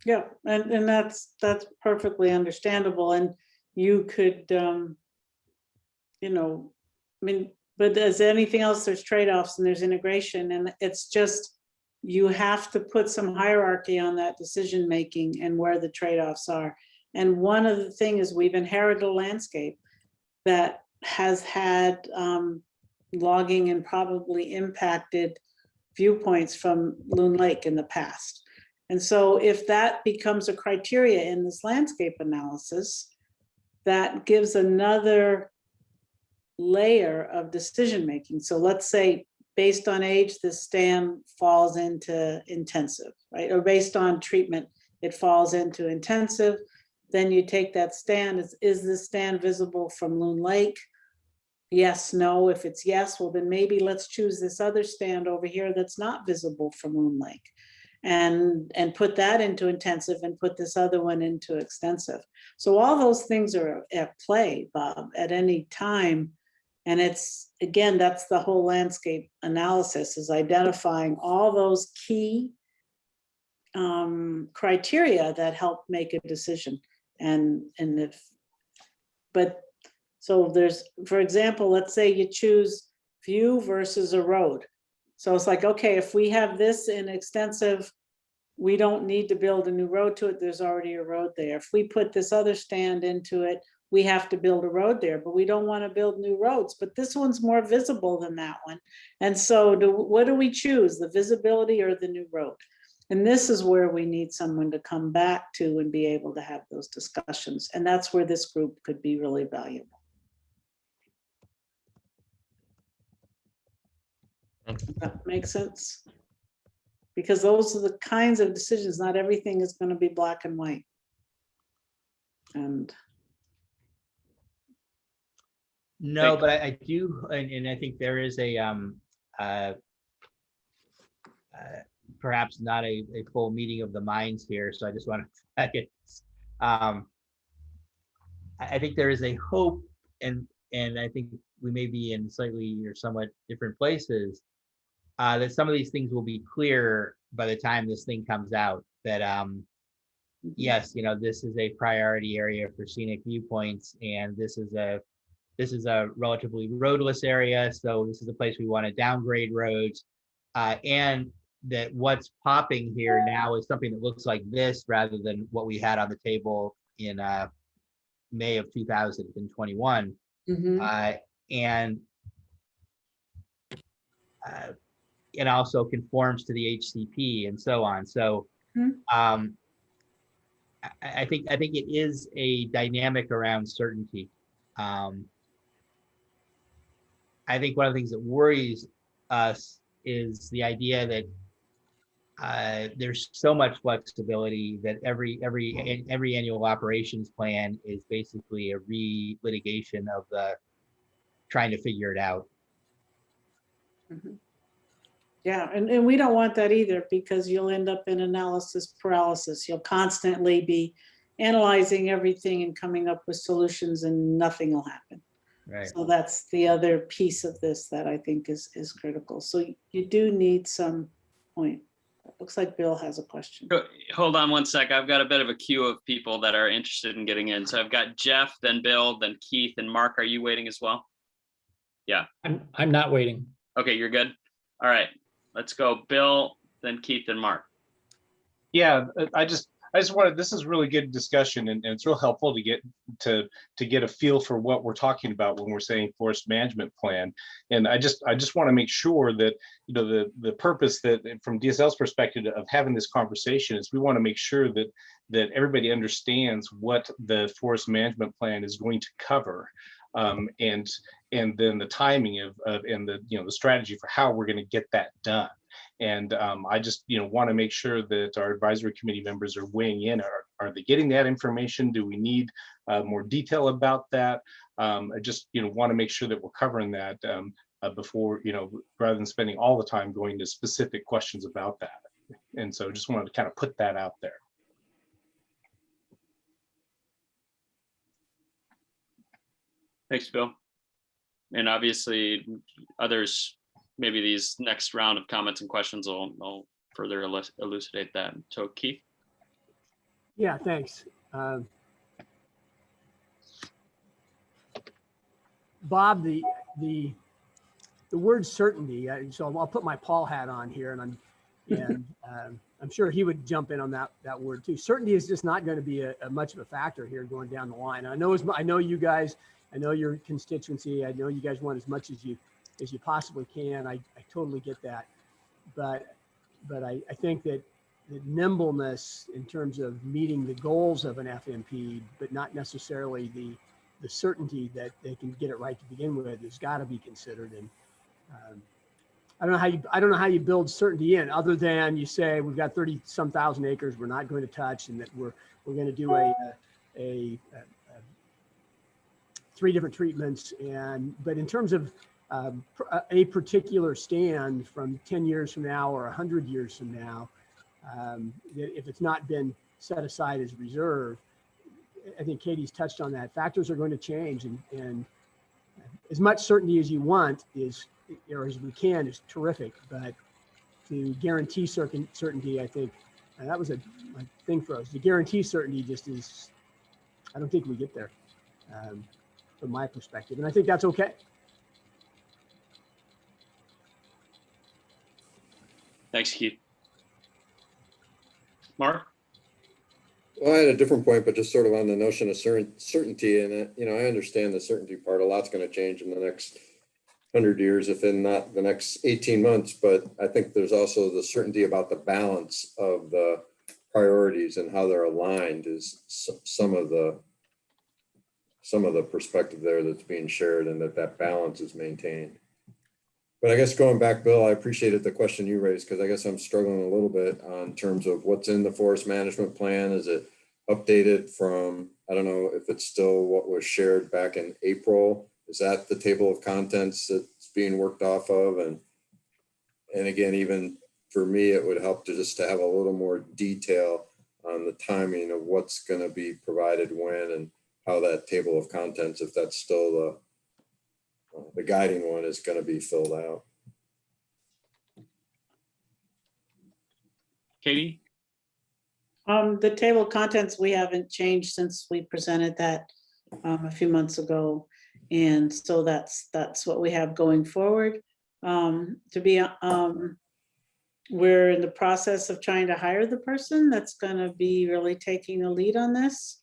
Yeah, and that's perfectly understandable. And you could, but as anything else, there's trade-offs and there's integration, and it's just, you have to put some hierarchy on that decision making and where the trade-offs are. And one of the things is we've inherited a landscape that has had logging and probably impacted viewpoints from Loon Lake in the past. And so if that becomes a criteria in this landscape analysis, that gives another layer of decision making. So let's say based on age, the stand falls into intensive, right? Or based on treatment, it falls into intensive. Then you take that stand. Is the stand visible from Loon Lake? Yes, no. If it's yes, well, then maybe let's choose this other stand over here that's not visible from Loon Lake, and put that into intensive and put this other one into extensive. So all those things are at play, Bob, at any time. And it's, again, that's the whole landscape analysis, is identifying all those key criteria that help make a decision. So there's, for example, let's say you choose view versus a road. So it's like, okay, if we have this in extensive, we don't need to build a new road to it. There's already a road there. If we put this other stand into it, we have to build a road there, but we don't want to build new roads. But this one's more visible than that one. And so what do we choose, the visibility or the new road? And this is where we need someone to come back to and be able to have those discussions. And that's where this group could be really valuable. Does that make sense? Because those are the kinds of decisions, not everything is going to be black and white. And no, but I do, and I think there is a perhaps not a full meeting of the minds here. So I just want to I think there is a hope, and I think we may be in slightly or somewhat different places, that some of these things will be clear by the time this thing comes out, that yes, this is a priority area for scenic viewpoints, and this is a relatively roadless area, so this is a place we want to downgrade roads, and that what's popping here now is something that looks like this rather than what we had on the table in May of 2021. it also conforms to the HCP and so on. So I think it is a dynamic around certainty. I think one of the things that worries us is the idea that there's so much flexibility that every annual operations plan is basically a re-litigation of the trying to figure it out. Yeah, and we don't want that either, because you'll end up in analysis paralysis. You'll constantly be analyzing everything and coming up with solutions, and nothing will happen. Right. So that's the other piece of this that I think is critical. So you do need some point. Looks like Bill has a question. Hold on one sec. I've got a bit of a queue of people that are interested in getting in. So I've got Jeff, then Bill, then Keith, and Mark. Are you waiting as well? Yeah. I'm not waiting. Okay, you're good. All right, let's go. Bill, then Keith, and Mark. Yeah, I just wanted, this is really good discussion, and it's real helpful to get a feel for what we're talking about when we're saying forest management plan. And I just want to make sure that, you know, the purpose that from DSL's perspective of having this conversation is we want to make sure that everybody understands what the forest management plan is going to cover. And then the timing of and the, you know, the strategy for how we're going to get that done. And I just, you know, want to make sure that our advisory committee members are weighing in. Are they getting that information? Do we need more detail about that? I just, you know, want to make sure that we're covering that before, you know, rather than spending all the time going to specific questions about that. And so just wanted to kind of put that out there. Thanks, Bill. And obviously others, maybe these next round of comments and questions will further elucidate that. So Keith? Yeah, thanks. Bob, the word certainty, so I'll put my Paul hat on here, and I'm sure he would jump in on that word too. Certainty is just not going to be a much of a factor here going down the line. I know you guys, I know your constituency, I know you guys want as much as you possibly can. I totally get that, but I think that the nimbleness in terms of meeting the goals of an FMP, but not necessarily the certainty that they can get it right to begin with, has got to be considered. And I don't know how you build certainty in, other than you say we've got 30-some thousand acres we're not going to touch, and that we're going to do a 3 different treatments. But in terms of a particular stand from 10 years from now or 100 years from now, if it's not been set aside as reserve, I think Katie's touched on that. Factors are going to change, and as much certainty as you want or as we can is terrific, but to guarantee certainty, I think, and that was my thing for us, to guarantee certainty just is, I don't think we get there from my perspective, and I think that's okay. Thanks, Keith. Mark? Well, I had a different point, but just sort of on the notion of certainty. And, you know, I understand the certainty part. A lot's going to change in the next 100 years, if in not the next 18 months. But I think there's also the certainty about the balance of the priorities and how they're aligned is some of the perspective there that's being shared, and that balance is maintained. But I guess going back, Bill, I appreciated the question you raised, because I guess I'm struggling a little bit on terms of what's in the forest management plan. Is it updated from, I don't know if it's still what was shared back in April. Is that the table of contents that's being worked off of? And again, even for me, it would help to just to have a little more detail on the timing of what's going to be provided when, and how that table of contents, if that's still the guiding one, is going to be filled out. Katie? The table of contents, we haven't changed since we presented that a few months ago. And so that's what we have going forward. We're in the process of trying to hire the person that's going to be really taking the lead on this.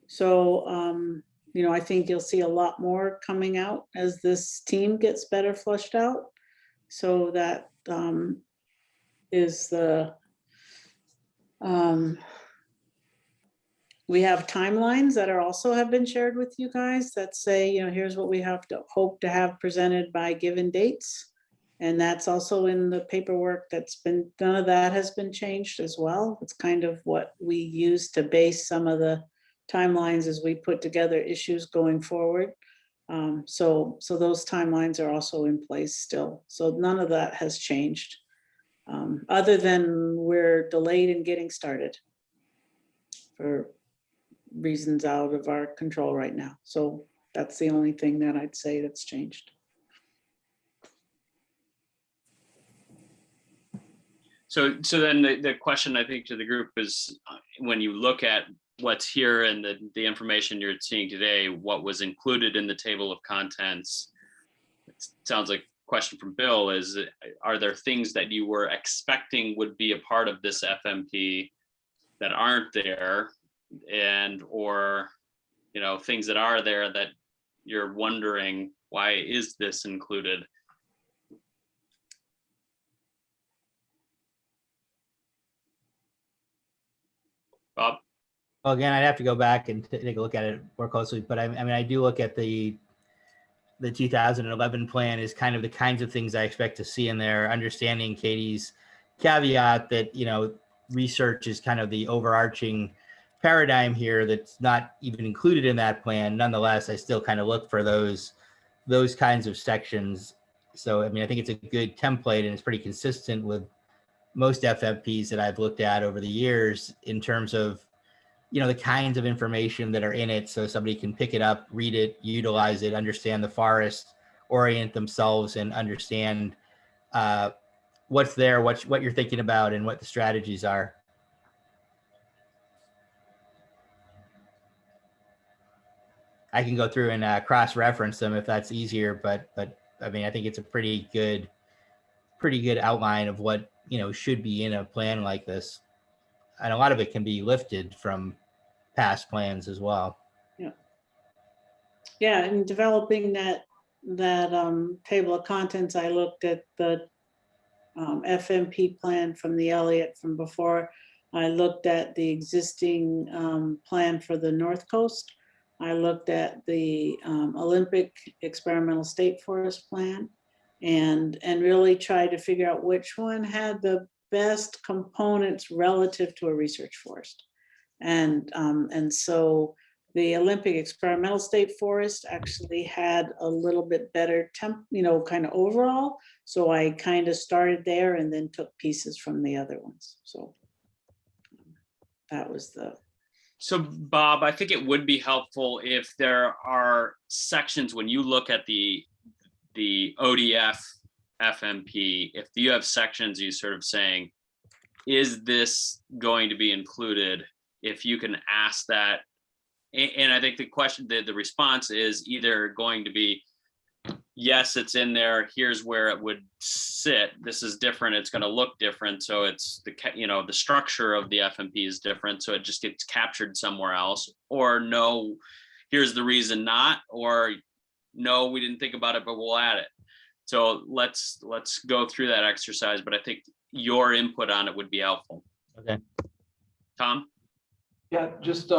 So, you know, I think you'll see a lot more coming out as this team gets better fleshed out. So that is the, we have timelines that are also have been shared with you guys that say, you know, here's what we have to hope to have presented by given dates. And that's also in the paperwork that's been, none of that has been changed as well. It's kind of what we use to base some of the timelines as we put together issues going forward. So those timelines are also in place still. So none of that has changed, other than we're delayed in getting started for reasons out of our control right now. So that's the only thing that I'd say that's changed. So then the question I think to the group is, when you look at what's here and the information you're seeing today, what was included in the table of contents? It sounds like a question from Bill is, are there things that you were expecting would be a part of this FMP that aren't there? And, or, you know, things that are there that you're wondering, why is this included? Bob? Well, again, I'd have to go back and take a look at it more closely, but I mean, I do look at the 2011 plan is kind of the kinds of things I expect to see in there, understanding Katie's caveat that, you know, research is kind of the overarching paradigm here that's not even included in that plan. Nonetheless, I still kind of look for those kinds of sections. So, I mean, I think it's a good template and it's pretty consistent with most FFPs that I've looked at over the years in terms of, you know, the kinds of information that are in it. So somebody can pick it up, read it, utilize it, understand the forest, orient themselves and understand what's there, what you're thinking about and what the strategies are. I can go through and cross-reference them if that's easier, but I mean, I think it's a pretty good outline of what, you know, should be in a plan like this. And a lot of it can be lifted from past plans as well. Yeah, in developing that table of contents, I looked at the FMP plan from the Elliott from before. I looked at the existing plan for the North Coast. I looked at the Olympic Experimental State Forest Plan and really tried to figure out which one had the best components relative to a research forest. And so the Olympic Experimental State Forest actually had a little bit better kind of overall. So I kind of started there and then took pieces from the other ones. So that was the. So Bob, I think it would be helpful if there are sections when you look at the ODF FMP, if you have sections you sort of saying, is this going to be included? If you can ask that. And I think the question, the response is either going to be, yes, it's in there. Here's where it would sit. This is different. It's going to look different. So it's the structure of the FMP is different. So it just gets captured somewhere else. Or no, here's the reason not. Or no, we didn't think about it, but we'll add it. So let's go through that exercise. But I think your input on it would be helpful. Okay. Tom? Yeah, just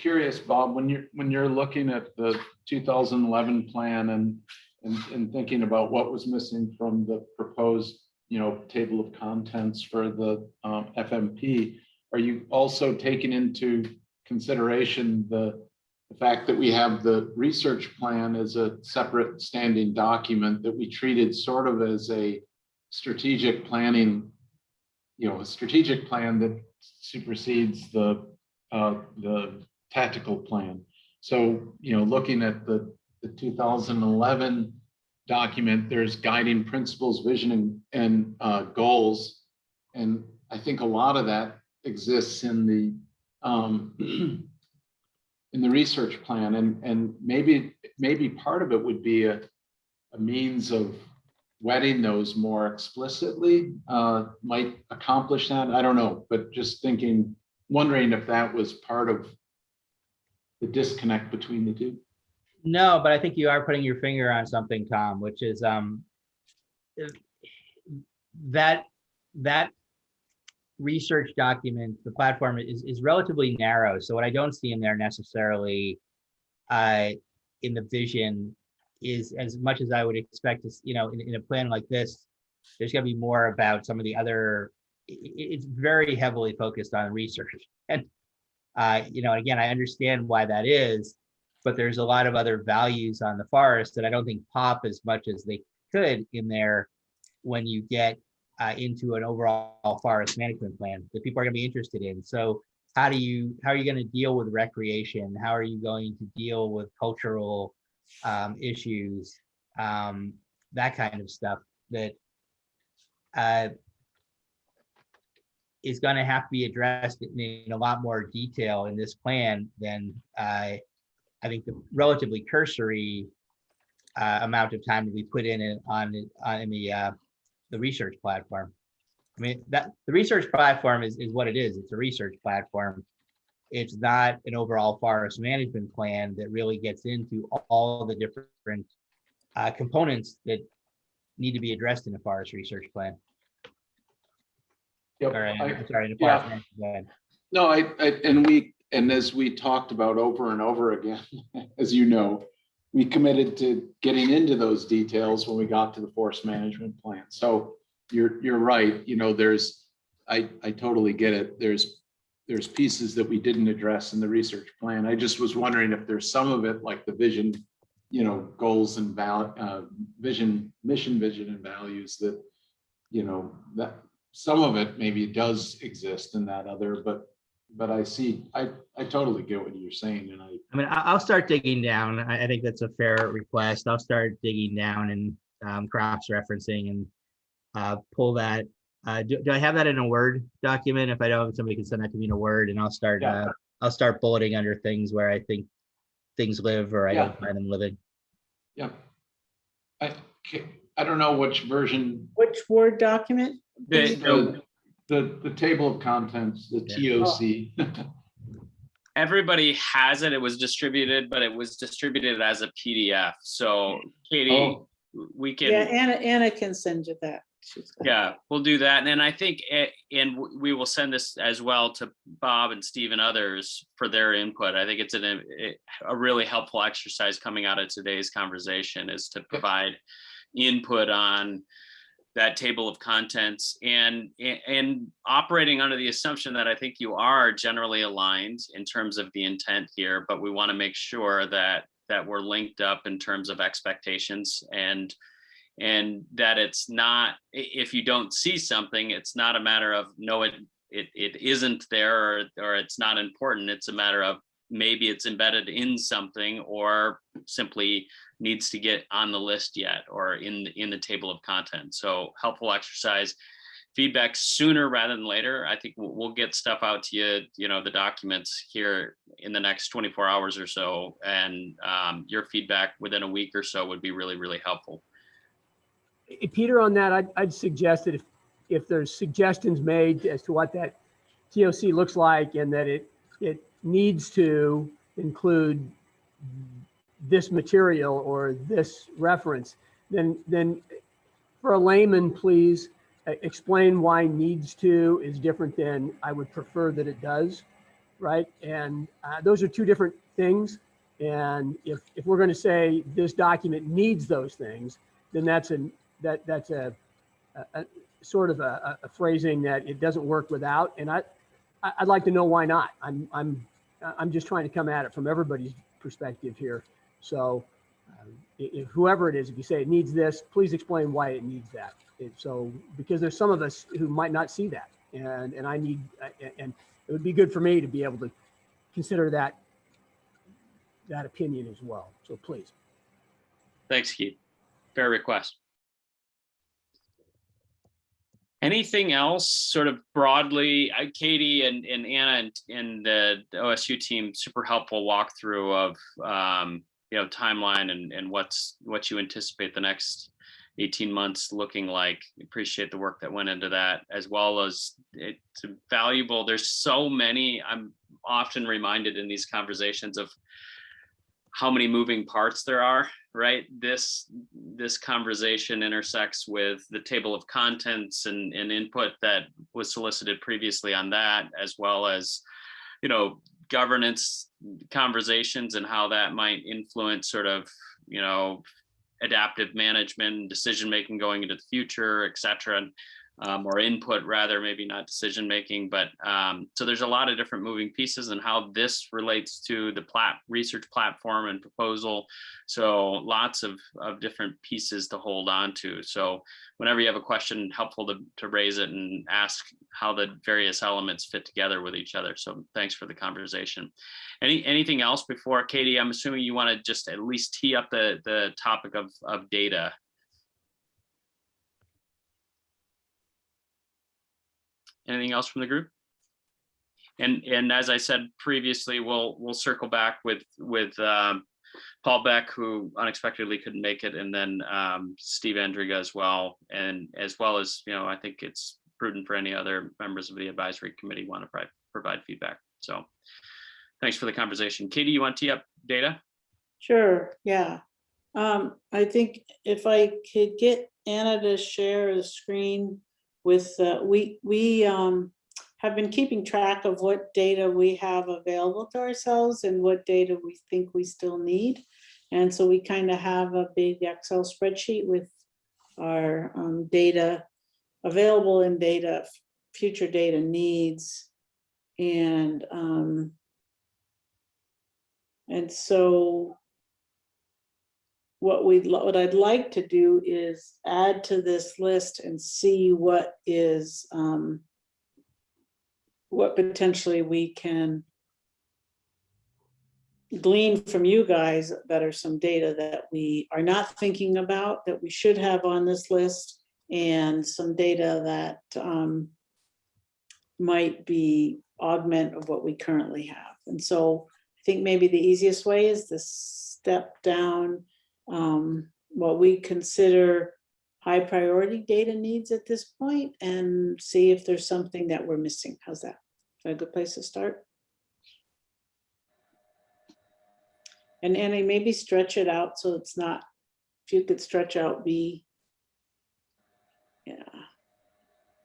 curious, Bob, when you're looking at the 2011 plan and thinking about what was missing from the proposed, table of contents for the FMP, are you also taking into consideration the fact that we have the research plan as a separate standing document that we treated sort of as a strategic planning, a strategic plan that supersedes the tactical plan. So, looking at the 2011 document, there's guiding principles, vision, and goals. And I think a lot of that exists in the research plan. And maybe part of it would be a means of wetting those more explicitly, might accomplish that. I don't know, but just wondering if that was part of the disconnect between the two. No, but I think you are putting your finger on something, Tom, which is that research document, the platform is relatively narrow. So what I don't see in there necessarily in the vision is as much as I would expect to, in a plan like this, there's going to be more about some of the other, it's very heavily focused on research. And, again, I understand why that is, but there's a lot of other values on the forest that I don't think pop as much as they could in there when you get into an overall forest management plan that people are going to be interested in. So how are you going to deal with recreation? How are you going to deal with cultural issues, that kind of stuff that is going to have to be addressed in a lot more detail in this plan than I think the relatively cursory amount of time that we put in the research platform. I mean, that the research platform is what it is. It's a research platform. It's not an overall forest management plan that really gets into all the different components that need to be addressed in a forest research plan. Yep, I'm sorry, in a yeah. forest management plan. No, and as we talked about over and over again, as you know, we committed to getting into those details when we got to the forest management plan. So you're right. I totally get it. There's pieces that we didn't address in the research plan. I just was wondering if there's some of it, like the vision, goals and mission, vision, and values that, that some of it maybe does exist in that other, but I totally get what you're saying. And I mean, I'll start digging down. I think that's a fair request. I'll start digging down and cross referencing and pull that. Do I have that in a Word document? If I don't, somebody can send that to me in a Word, and I'll start bulleting under things where I think things live or I don't find them living. Yeah. I don't know which version. Which Word document? The table of contents, the TOC. Everybody has it. It was distributed, but it was distributed as a PDF. So Katie, we can. Yeah, Anna can send you that. Yeah, we'll do that. And then I think, and we will send this as well to Bob and Steve and others for their input. I think it's a really helpful exercise coming out of today's conversation is to provide input on that table of contents and operating under the assumption that I think you are generally aligned in terms of the intent here, but we want to make sure that we're linked up in terms of expectations and that it's not, if you don't see something, it's not a matter of no, it isn't there or it's not important. It's a matter of maybe it's embedded in something or simply needs to get on the list yet or in the table of content. So helpful exercise, feedback sooner rather than later. I think we'll get stuff out to you, the documents here in the next 24 hours or so. And your feedback within a week or so would be really, really helpful. Peter, on that, I'd suggest that if there's suggestions made as to what that TOC looks like and that it needs to include this material or this reference, then for a layman, please explain why needs to is different than I would prefer that it does, right? And those are two different things. And if we're going to say this document needs those things, then that's a sort of a phrasing that it doesn't work without. And I'd like to know why not. I'm just trying to come at it from everybody's perspective here. So if whoever it is, if you say it needs this, please explain why it needs that. So because there's some of us who might not see that, and it would be good for me to be able to consider that opinion as well. So please. Thanks, Keith. Fair request. Anything else sort of broadly? Katie and Anna and the OSU team, super helpful walkthrough of timeline and what you anticipate the next 18 months looking like. Appreciate the work that went into that, as well as it's valuable. There's so many, I'm often reminded in these conversations of how many moving parts there are, right? This conversation intersects with the table of contents and input that was solicited previously on that, as well as, governance conversations and how that might influence sort of, adaptive management, decision-making going into the future, et cetera. Or input rather, maybe not decision making, but so there's a lot of different moving pieces and how this relates to the research platform and proposal. So lots of different pieces to hold on to. So whenever you have a question, helpful to raise it and ask how the various elements fit together with each other. So thanks for the conversation. Anything else before, Katie? I'm assuming you want to just at least tee up the topic of data. Anything else from the group? And as I said previously, we'll circle back with Paul Beck, who unexpectedly couldn't make it, and then Steve Andriga as well, and as well as I think it's prudent for any other members of the advisory committee want to provide feedback. So thanks for the conversation. Katie, you want to tee up data? Sure, yeah. I think if I could get Anna to share the screen with, we have been keeping track of what data we have available to ourselves and what data we think we still need. And so we kind of have a big Excel spreadsheet with our data available and future data needs. And so what I'd like to do is add to this list and see what is what potentially we can glean from you guys that are some data that we are not thinking about that we should have on this list, and some data that might be augment of what we currently have. And so I think maybe the easiest way is to step down what we consider high priority data needs at this point and see if there's something that we're missing. How's that? Is that a good place to start? And Annie, maybe stretch it out so it's not, if you could stretch out B. Yeah,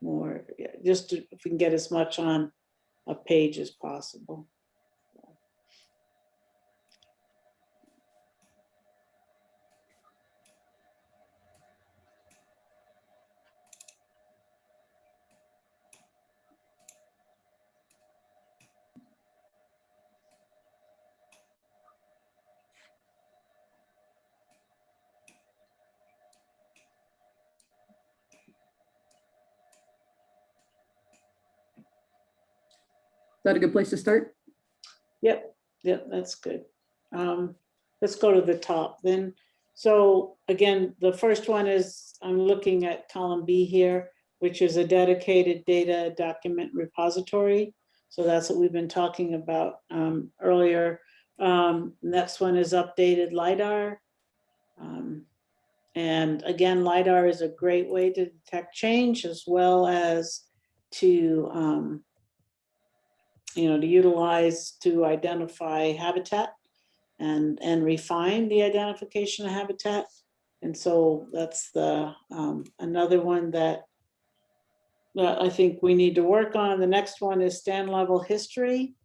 more, yeah, just if we can get as much on a page as possible. Is that a good place to start? Yep, that's good. Let's go to the top then. So again, the first one is, I'm looking at column B here, which is a dedicated data document repository. So that's what we've been talking about earlier. Next one is updated Lidar. And again, Lidar is a great way to detect change as well as to to utilize to identify habitat and refine the identification of habitat. And so that's the another one that I think we need to work on. The next one is stand level history.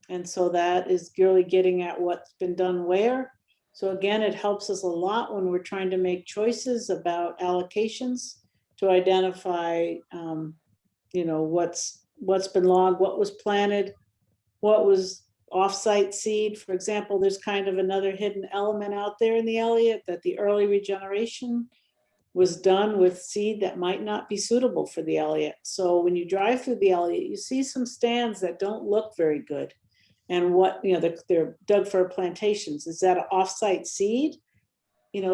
And so that is really getting at what's been done where. So again, it helps us a lot when we're trying to make choices about allocations to identify what's been logged, what was planted, what was offsite seed. For example, there's kind of another hidden element out there in the Elliott that the early regeneration was done with seed that might not be suitable for the Elliott. So when you drive through the Elliott, you see some stands that don't look very good. And they're dug for plantations. Is that an offsite seed?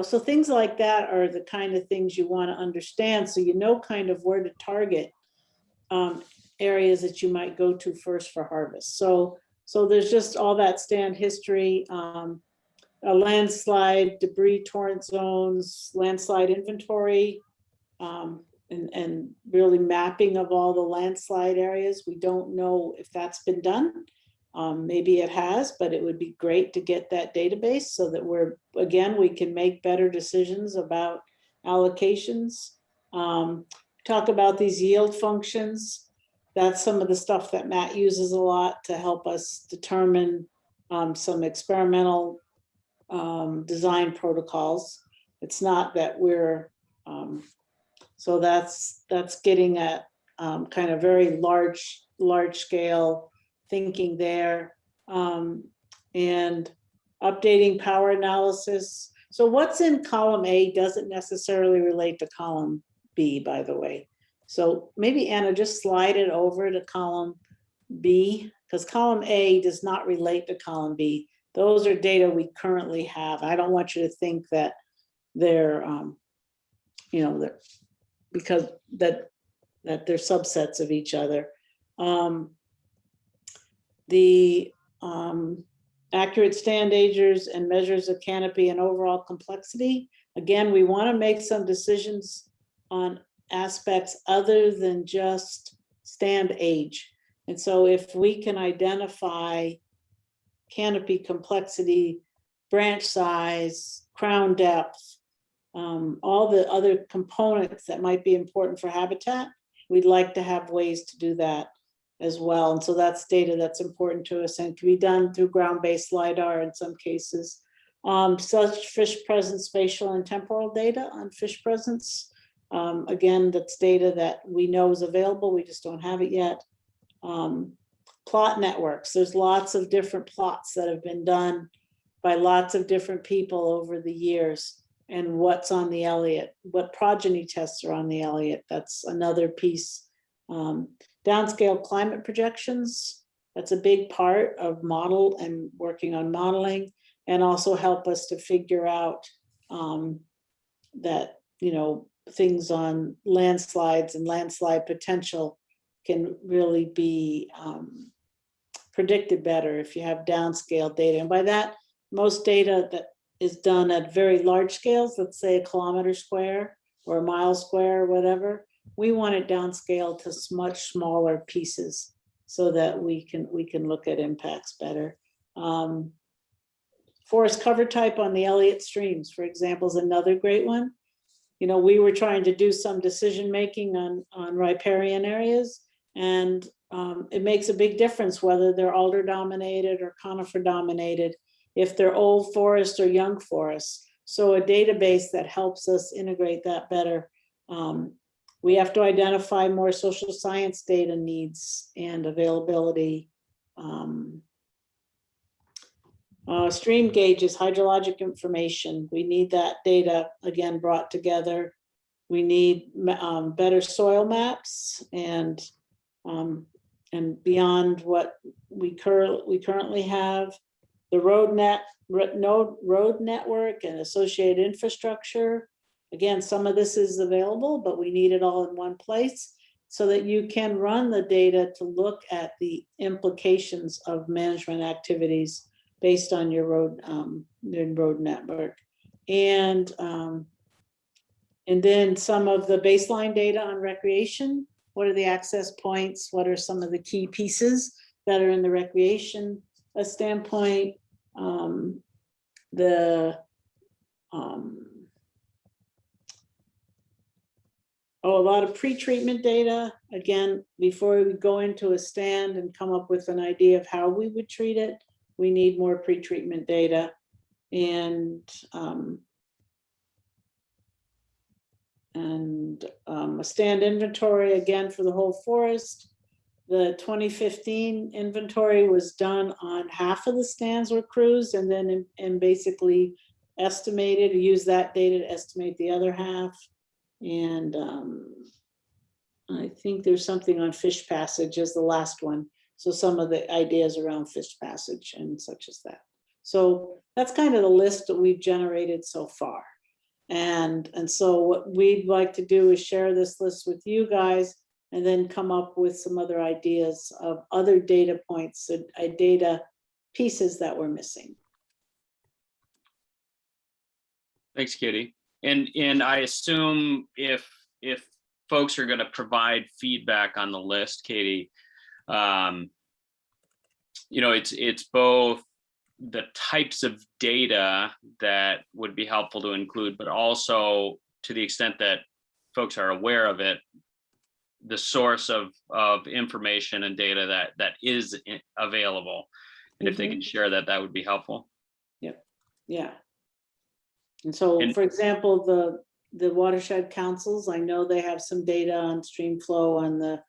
So things like that are the kind of things you want to understand, so you know kind of where to target areas that you might go to first for harvest. So there's just all that stand history, a landslide, debris torrent zones, landslide inventory, and really mapping of all the landslide areas. We don't know if that's been done. Maybe it has, but it would be great to get that database so that we can make better decisions about allocations. Talk about these yield functions. That's some of the stuff that Matt uses a lot to help us determine some experimental design protocols. It's not that we're, so that's getting at kind of very large scale thinking there, and updating power analysis. So what's in column A doesn't necessarily relate to column B, by the way. So maybe Anna, just slide it over to column B, because column A does not relate to column B. Those are data we currently have. I don't want you to think that they're, because that they're subsets of each other. The accurate stand ages and measures of canopy and overall complexity. Again, we want to make some decisions on aspects other than just stand age. And so if we can identify canopy complexity, branch size, crown depth, all the other components that might be important for habitat, we'd like to have ways to do that as well. And so that's data that's important to us and can be done through ground-based Lidar in some cases. Such fish presence, spatial and temporal data on fish presence. Again, that's data that we know is available, we just don't have it yet. Plot networks, there's lots of different plots that have been done by lots of different people over the years, and what's on the Elliott, what progeny tests are on the Elliott, that's another piece. Downscale climate projections, that's a big part of model and working on modeling, and also help us to figure out that, things on landslides and landslide potential can really be predicted better if you have downscale data. And by that, most data that is done at very large scales, let's say a kilometer square or a mile square or whatever, we want it downscale to much smaller pieces so that we can look at impacts better. Forest cover type on the Elliott streams, for example, is another great one. We were trying to do some decision making on riparian areas, and it makes a big difference whether they're alder dominated or conifer dominated, if they're old forest or young forest. So a database that helps us integrate that better. We have to identify more social science data needs and availability. Stream gauges, hydrologic information. We need that data, again, brought together. We need better soil maps and beyond what we currently have. The road network and associated infrastructure. Again, some of this is available, but we need it all in one place so that you can run the data to look at the implications of management activities based on your road network. And then some of the baseline data on recreation. What are the access points? What are some of the key pieces that are in the recreation standpoint? A lot of pre-treatment data. Again, before we go into a stand and come up with an idea of how we would treat it, we need more pre-treatment data. And a stand inventory, again, for the whole forest. The 2015 inventory was done on half of the stands were cruised, and then basically estimated, use that data to estimate the other half. And I think there's something on fish passage as the last one. So some of the ideas around fish passage and such as that. So that's kind of the list that we've generated so far. And so what we'd like to do is share this list with you guys and then come up with some other ideas of other data points, data pieces that we're missing. Thanks, Kitty. And I assume if folks are going to provide feedback on the list, Katie, it's both the types of data that would be helpful to include, but also to the extent that folks are aware of it, the source of information and data that is available. And if they can share that, that would be helpful. Yeah. And so, And- for example, the watershed councils, I know they have some data on stream flow on the,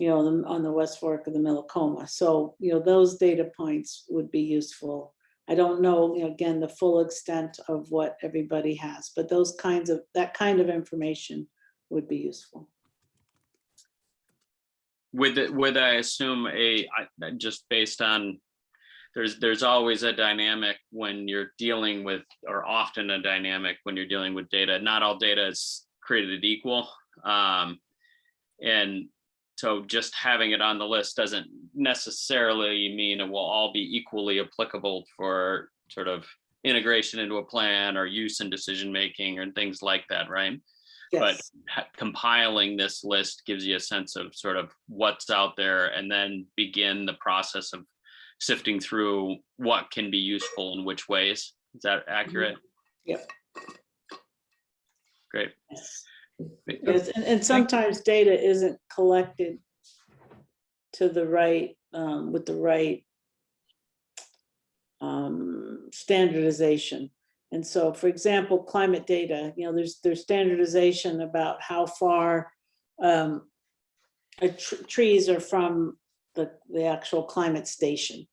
on the West Fork of the Millicoma. So, those data points would be useful. I don't know, again, the full extent of what everybody has, but that kind of information would be useful. With I assume just based on, there's always a dynamic when you're dealing with, or often a dynamic when you're dealing with data. Not all data is created equal. And so just having it on the list doesn't necessarily mean it will all be equally applicable for sort of integration into a plan or use in decision-making and things like that, right? Yes. But compiling this list gives you a sense of sort of what's out there, and then begin the process of sifting through what can be useful in which ways. Is that accurate? Yep. Great. Yes, and sometimes data isn't collected to the right, with the right standardization. And so, for example, climate data, there's standardization about how far trees are from the actual climate station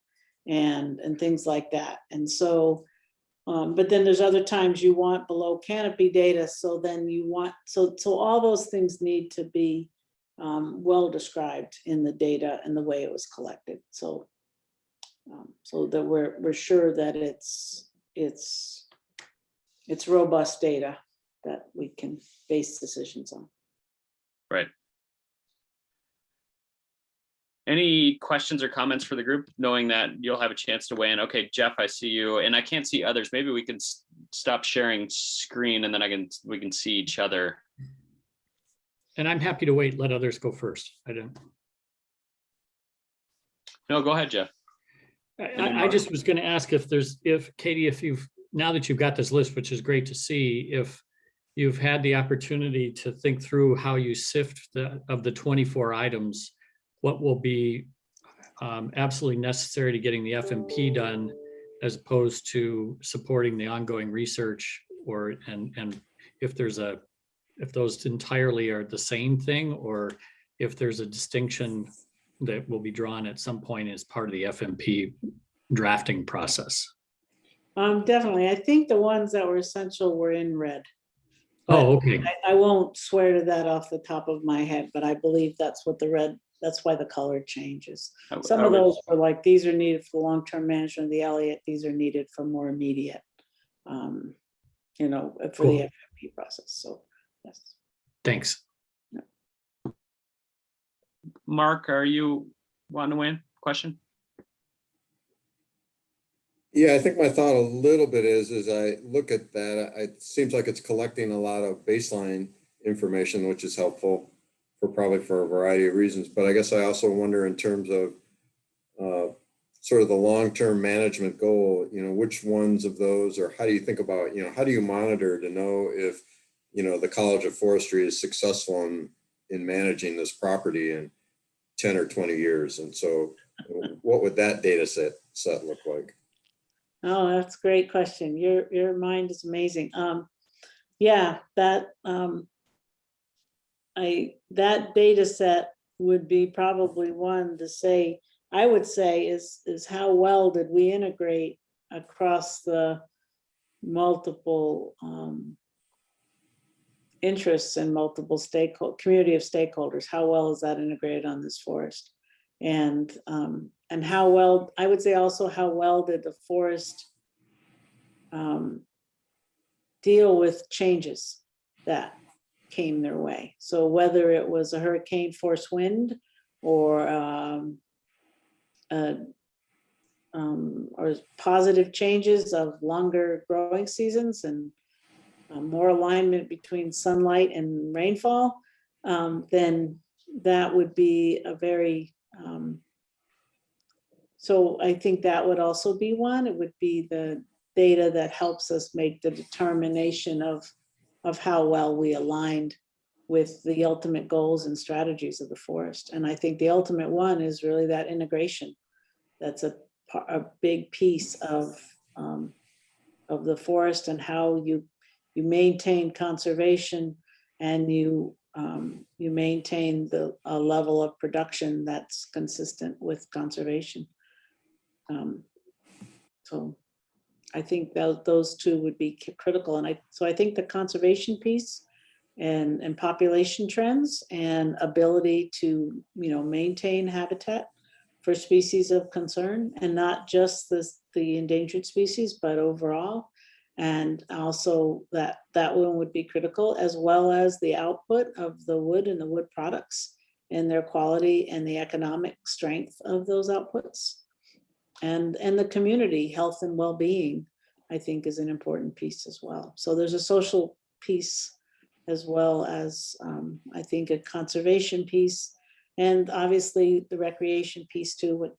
and things like that. And so, but then there's other times you want below canopy data. So then you want, so all those things need to be well described in the data and the way it was collected. So, so that we're sure that it's robust data that we can base decisions on. Right. Any questions or comments for the group, knowing that you'll have a chance to weigh in? Okay, Jeff, I see you, and I can't see others. Maybe we can stop sharing screen, and then we can see each other. And I'm happy to wait, let others go first. I don't. No, go ahead, Jeff. I just was going to ask if Katie, now that you've got this list, which is great to see, if you've had the opportunity to think through how you sift of the 24 items, what will be absolutely necessary to getting the FMP done, as opposed to supporting the ongoing research, and if those entirely are the same thing, or if there's a distinction that will be drawn at some point as part of the FMP drafting process. Definitely. I think the ones that were essential were in red. Oh, okay. I won't swear to that off the top of my head, but I believe that's what the red, that's why the color changes. Some of those were like, these are needed for long-term management of the Elliott, these are needed for more immediate, for the FMP process. So, yes. Thanks. Mark, are you wanting to win? Question? Yeah, I think my thought a little bit is, as I look at that, it seems like it's collecting a lot of baseline information, which is helpful for a variety of reasons. But I guess I also wonder, in terms of sort of the long-term management goal, which ones of those, or how do you think about, how do you monitor to know if, the College of Forestry is successful in managing this property in 10 or 20 years? And so what would that data set look like? Oh, that's a great question. Your mind is amazing. Yeah, that data set would be probably one to say, I would say, is how well did we integrate across the multiple interests and multiple community of stakeholders? How well is that integrated on this forest? And how well, I would say also, how well did the forest deal with changes that came their way? So whether it was a hurricane force wind or positive changes of longer growing seasons and more alignment between sunlight and rainfall, then that would be a very So I think that would also be one. It would be the data that helps us make the determination of how well we aligned with the ultimate goals and strategies of the forest. And I think the ultimate one is really that integration. That's a big piece of the forest, and how you maintain conservation, and you maintain the level of production that's consistent with conservation. So I think those two would be critical. And so I think the conservation piece and population trends and ability to, maintain habitat for species of concern, and not just the endangered species, but overall. And also that one would be critical, as well as the output of the wood and the wood products and their quality and the economic strength of those outputs. And the community health and well-being, I think, is an important piece as well. So there's a social piece, as well as I think a conservation piece, and obviously the recreation piece too.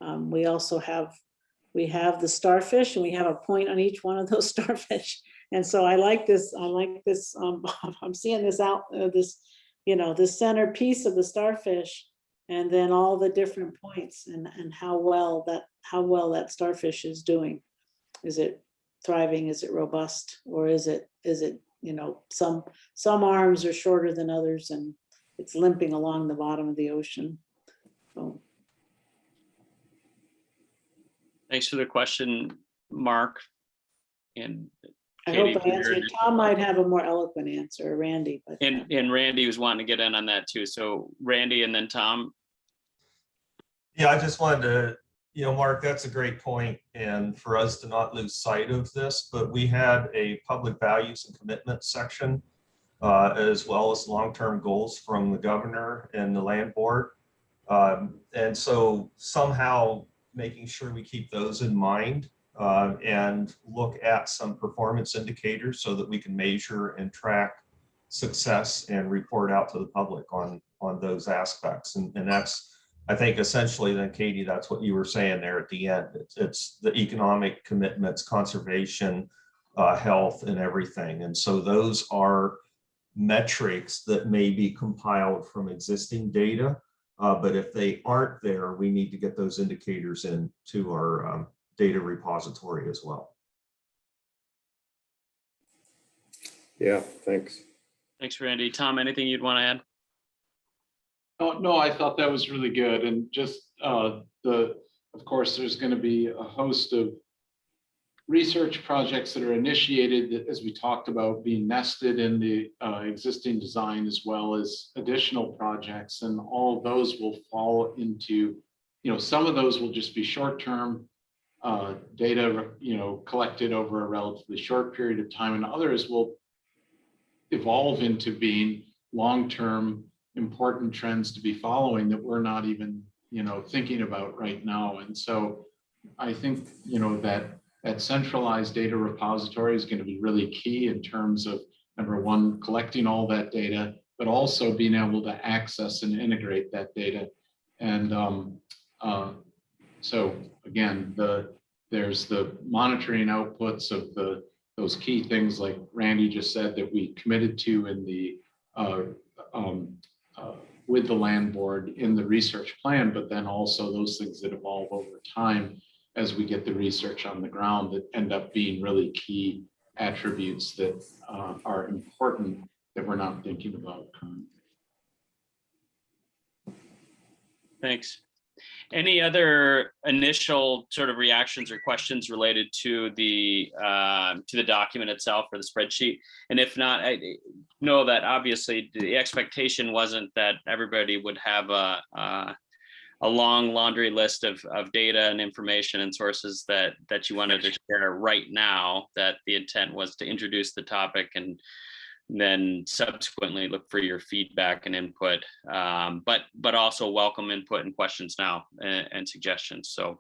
We also have the starfish, and we have a point on each one of those starfish. And so I like this. I'm seeing this out. This center piece of the starfish, and then all the different points, and how well that starfish is doing. Is it thriving? Is it robust? Or is it some arms are shorter than others, and it's limping along the bottom of the ocean. So. Thanks for the question, Mark. And I Katie, hope I answered. Tom might have a more eloquent answer, or Randy. But and Randy was wanting to get in on that too. So Randy and then Tom. Yeah, I just wanted to, Mark, that's a great point, and for us to not lose sight of this, but we had a public values and commitments section, as well as long-term goals from the governor and the land board. And so somehow making sure we keep those in mind and look at some performance indicators so that we can measure and track success and report out to the public on those aspects. And that's, I think, essentially then, Katie, that's what you were saying there at the end. It's the economic commitments, conservation, health, and everything. And so those are metrics that may be compiled from existing data. But if they aren't there, we need to get those indicators into our data repository as well. Yeah, thanks. Thanks, Randy. Tom, anything you'd want to add? No, I thought that was really good. And just of course, there's going to be a host of research projects that are initiated that, as we talked about, being nested in the existing design, as well as additional projects. And all of those will fall into, some of those will just be short-term data, collected over a relatively short period of time, and others will evolve into being long-term important trends to be following that we're not even, thinking about right now. And so I think, that centralized data repository is going to be really key in terms of, number one, collecting all that data, but also being able to access and integrate that data. And so again, there's the monitoring outputs of those key things like Randy just said that we committed to in the with the land board in the research plan, but then also those things that evolve over time as we get the research on the ground that end up being really key attributes that are important that we're not thinking about currently. Thanks. Any other initial sort of reactions or questions related to the document itself or the spreadsheet? And if not, I know that obviously the expectation wasn't that everybody would have a long laundry list of data and information and sources that you wanted to share right now. That the intent was to introduce the topic and then subsequently look for your feedback and input, but also welcome input and questions now and suggestions. So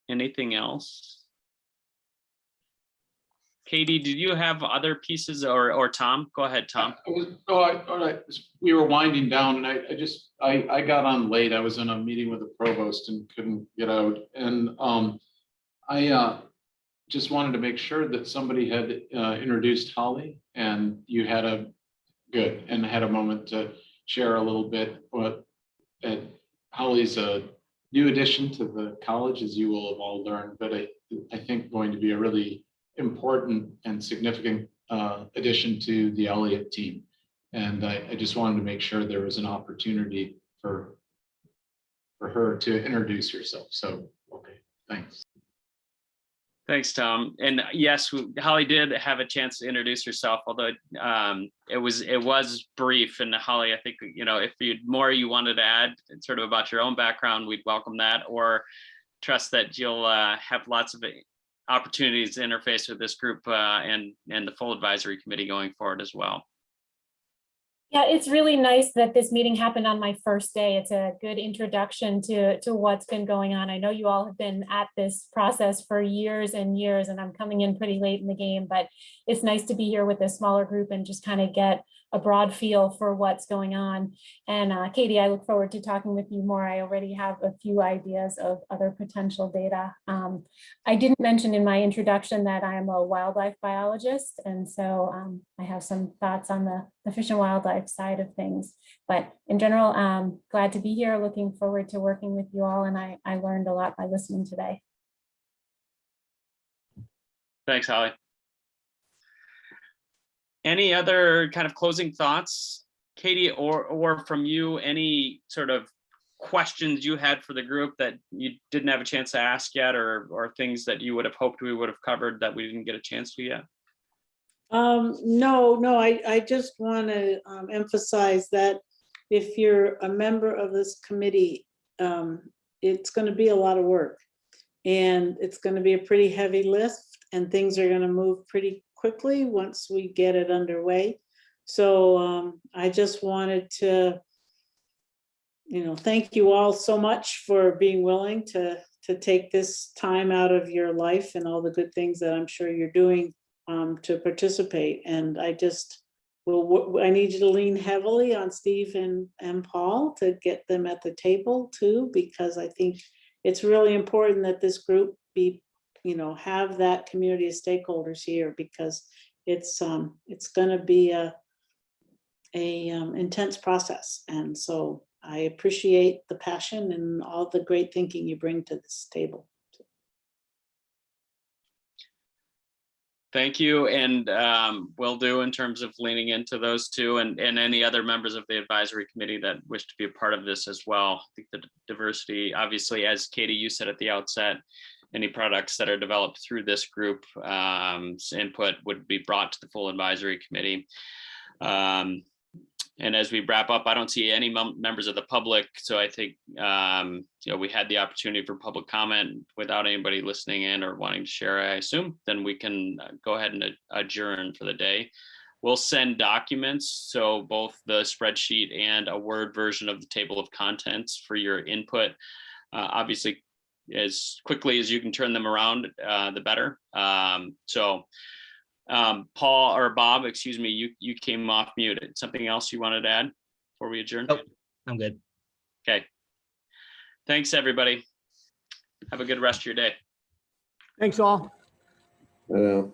anything else? Katie, did you have other pieces or Tom? Go ahead, Tom. All right. We were winding down and I got on late. I was in a meeting with the provost and couldn't get out. And I just wanted to make sure that somebody had introduced Holly and you had had a moment to share a little bit. But Holly's a new addition to the college, as you will have all learned, but I think going to be a really important and significant addition to the Elliott team. And I just wanted to make sure there was an opportunity for her to introduce herself. So, okay, thanks. Thanks, Tom. And yes, Holly did have a chance to introduce herself, although it was brief. And Holly, I think, if you wanted to add sort of about your own background, we'd welcome that, or trust that you'll have lots of opportunities to interface with this group and the full advisory committee going forward as well. Yeah, it's really nice that this meeting happened on my first day. It's a good introduction to what's been going on. I know you all have been at this process for years and years, and I'm coming in pretty late in the game, but it's nice to be here with a smaller group and just kind of get a broad feel for what's going on. And Katie, I look forward to talking with you more. I already have a few ideas of other potential data. I didn't mention in my introduction that I am a wildlife biologist, and so I have some thoughts on the fish and wildlife side of things. But in general, glad to be here, looking forward to working with you all, and I learned a lot by listening today. Thanks, Holly. Any other kind of closing thoughts, Katie, or from you, any sort of questions you had for the group that you didn't have a chance to ask yet, or things that you would have hoped we would have covered that we didn't get a chance to yet? No, I just want to emphasize that if you're a member of this committee, it's going to be a lot of work, and it's going to be a pretty heavy lift, and things are going to move pretty quickly once we get it underway. So I just wanted to, thank you all so much for being willing to take this time out of your life and all the good things that I'm sure you're doing to participate. And I need you to lean heavily on Steve and Paul to get them at the table too, because I think it's really important that this group have that community of stakeholders here, because it's going to be a intense process. And so I appreciate the passion and all the great thinking you bring to this table. Thank you, and will do in terms of leaning into those two, and any other members of the advisory committee that wish to be a part of this as well. I think the diversity, obviously, as Katie, you said at the outset, any products that are developed through this group input would be brought to the full advisory committee. And as we wrap up, I don't see any members of the public. So I think, we had the opportunity for public comment without anybody listening in or wanting to share, I assume, then we can go ahead and adjourn for the day. We'll send documents, so both the spreadsheet and a Word version of the table of contents for your input. Obviously, as quickly as you can turn them around, the better. Paul or Bob, excuse me, you came off mute. Something else you wanted to add before we adjourn? Nope, I'm good. Okay. Thanks, everybody. Have a good rest of your day. Thanks all. I know.